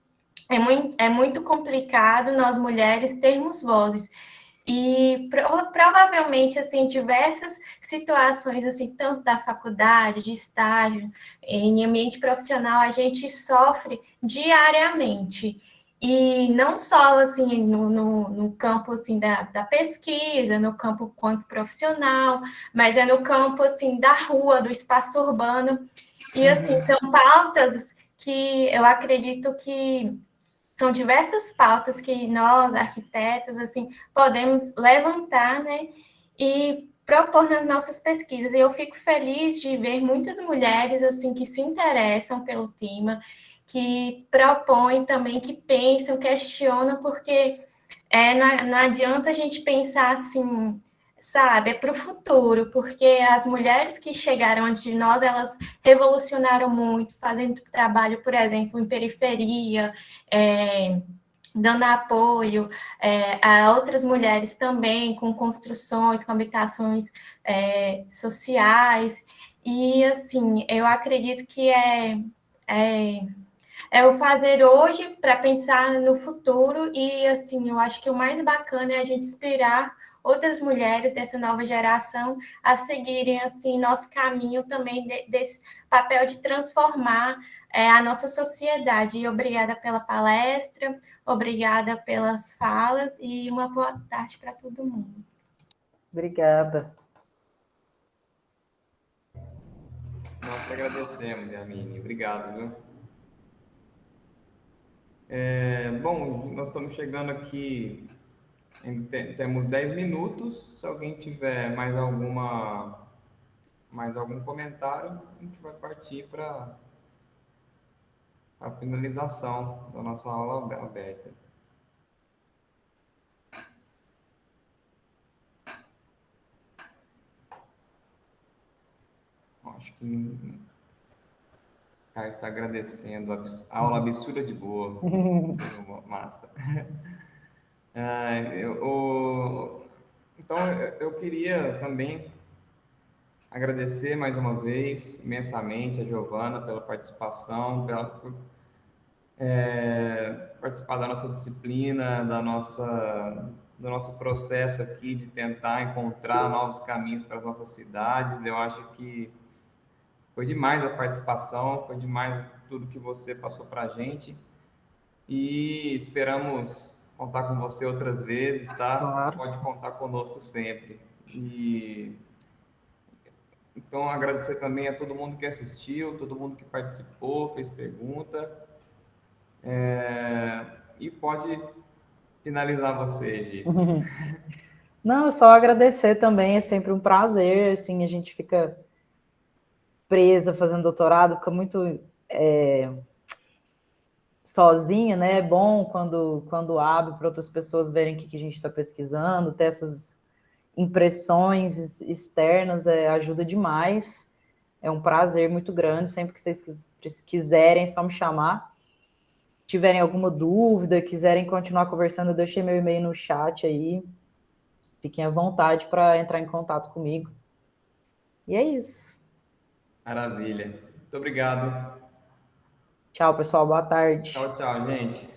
é muito complicado nós mulheres termos vozes. E provavelmente, assim, diversas situações, assim, tanto da faculdade, de estágio, em ambiente profissional, a gente sofre diariamente. E não só, assim, no campo, assim, da pesquisa, no campo quanto profissional, mas é no campo, assim, da rua, do espaço urbano. E, assim, são pautas que eu acredito que são diversas pautas que nós, arquitetos, assim, podemos levantar, né, e propor nas nossas pesquisas. E eu fico feliz de ver muitas mulheres, assim, que se interessam pelo tema, que propõem também, que pensam, questionam, porque não adianta a gente pensar assim, sabe, é para o futuro, porque as mulheres que chegaram antes de nós, elas revolucionaram muito, fazendo trabalho, por exemplo, em periferia, dando apoio a outras mulheres também, com construções, com habitações sociais, e assim, eu acredito que é o fazer hoje para pensar no futuro e, assim, eu acho que o mais bacana é a gente inspirar outras mulheres dessa nova geração a seguirem, assim, nosso caminho também desse papel de transformar a nossa sociedade. E obrigada pela palestra, obrigada pelas falas e uma boa tarde para todo mundo. Obrigada. Nós te agradecemos, Yamine. Obrigado, viu? Bom, nós estamos chegando aqui, temos 10 minutos. Se alguém tiver mais algum comentário, a gente vai partir para a finalização da nossa aula aberta. Acho que Caio está agradecendo a aula absurda de boa. Massa. Então, eu queria também agradecer mais uma vez imensamente a Giovana pela participação, participar da nossa disciplina, do nosso processo aqui de tentar encontrar novos caminhos para as nossas cidades. Eu acho que foi demais a participação, foi demais tudo que você passou para a gente e esperamos contar com você outras vezes, tá? Claro. Pode contar conosco sempre. Então, agradecer também a todo mundo que assistiu, todo mundo que participou, fez pergunta. E pode finalizar você, Gi. Não, é só agradecer também, é sempre um prazer, assim, a gente fica presa fazendo doutorado, fica muito sozinha, né? É bom quando abre para outras pessoas verem o que a gente está pesquisando, ter essas impressões externas, ajuda demais. É um prazer muito grande, sempre que vocês quiserem, é só me chamar. Se tiverem alguma dúvida, quiserem continuar conversando, eu deixei meu e-mail no chat aí. Fiquem à vontade para entrar em contato comigo. E é isso. Maravilha. Muito obrigado. Tchau, pessoal. Boa tarde. Tchau, tchau, gente.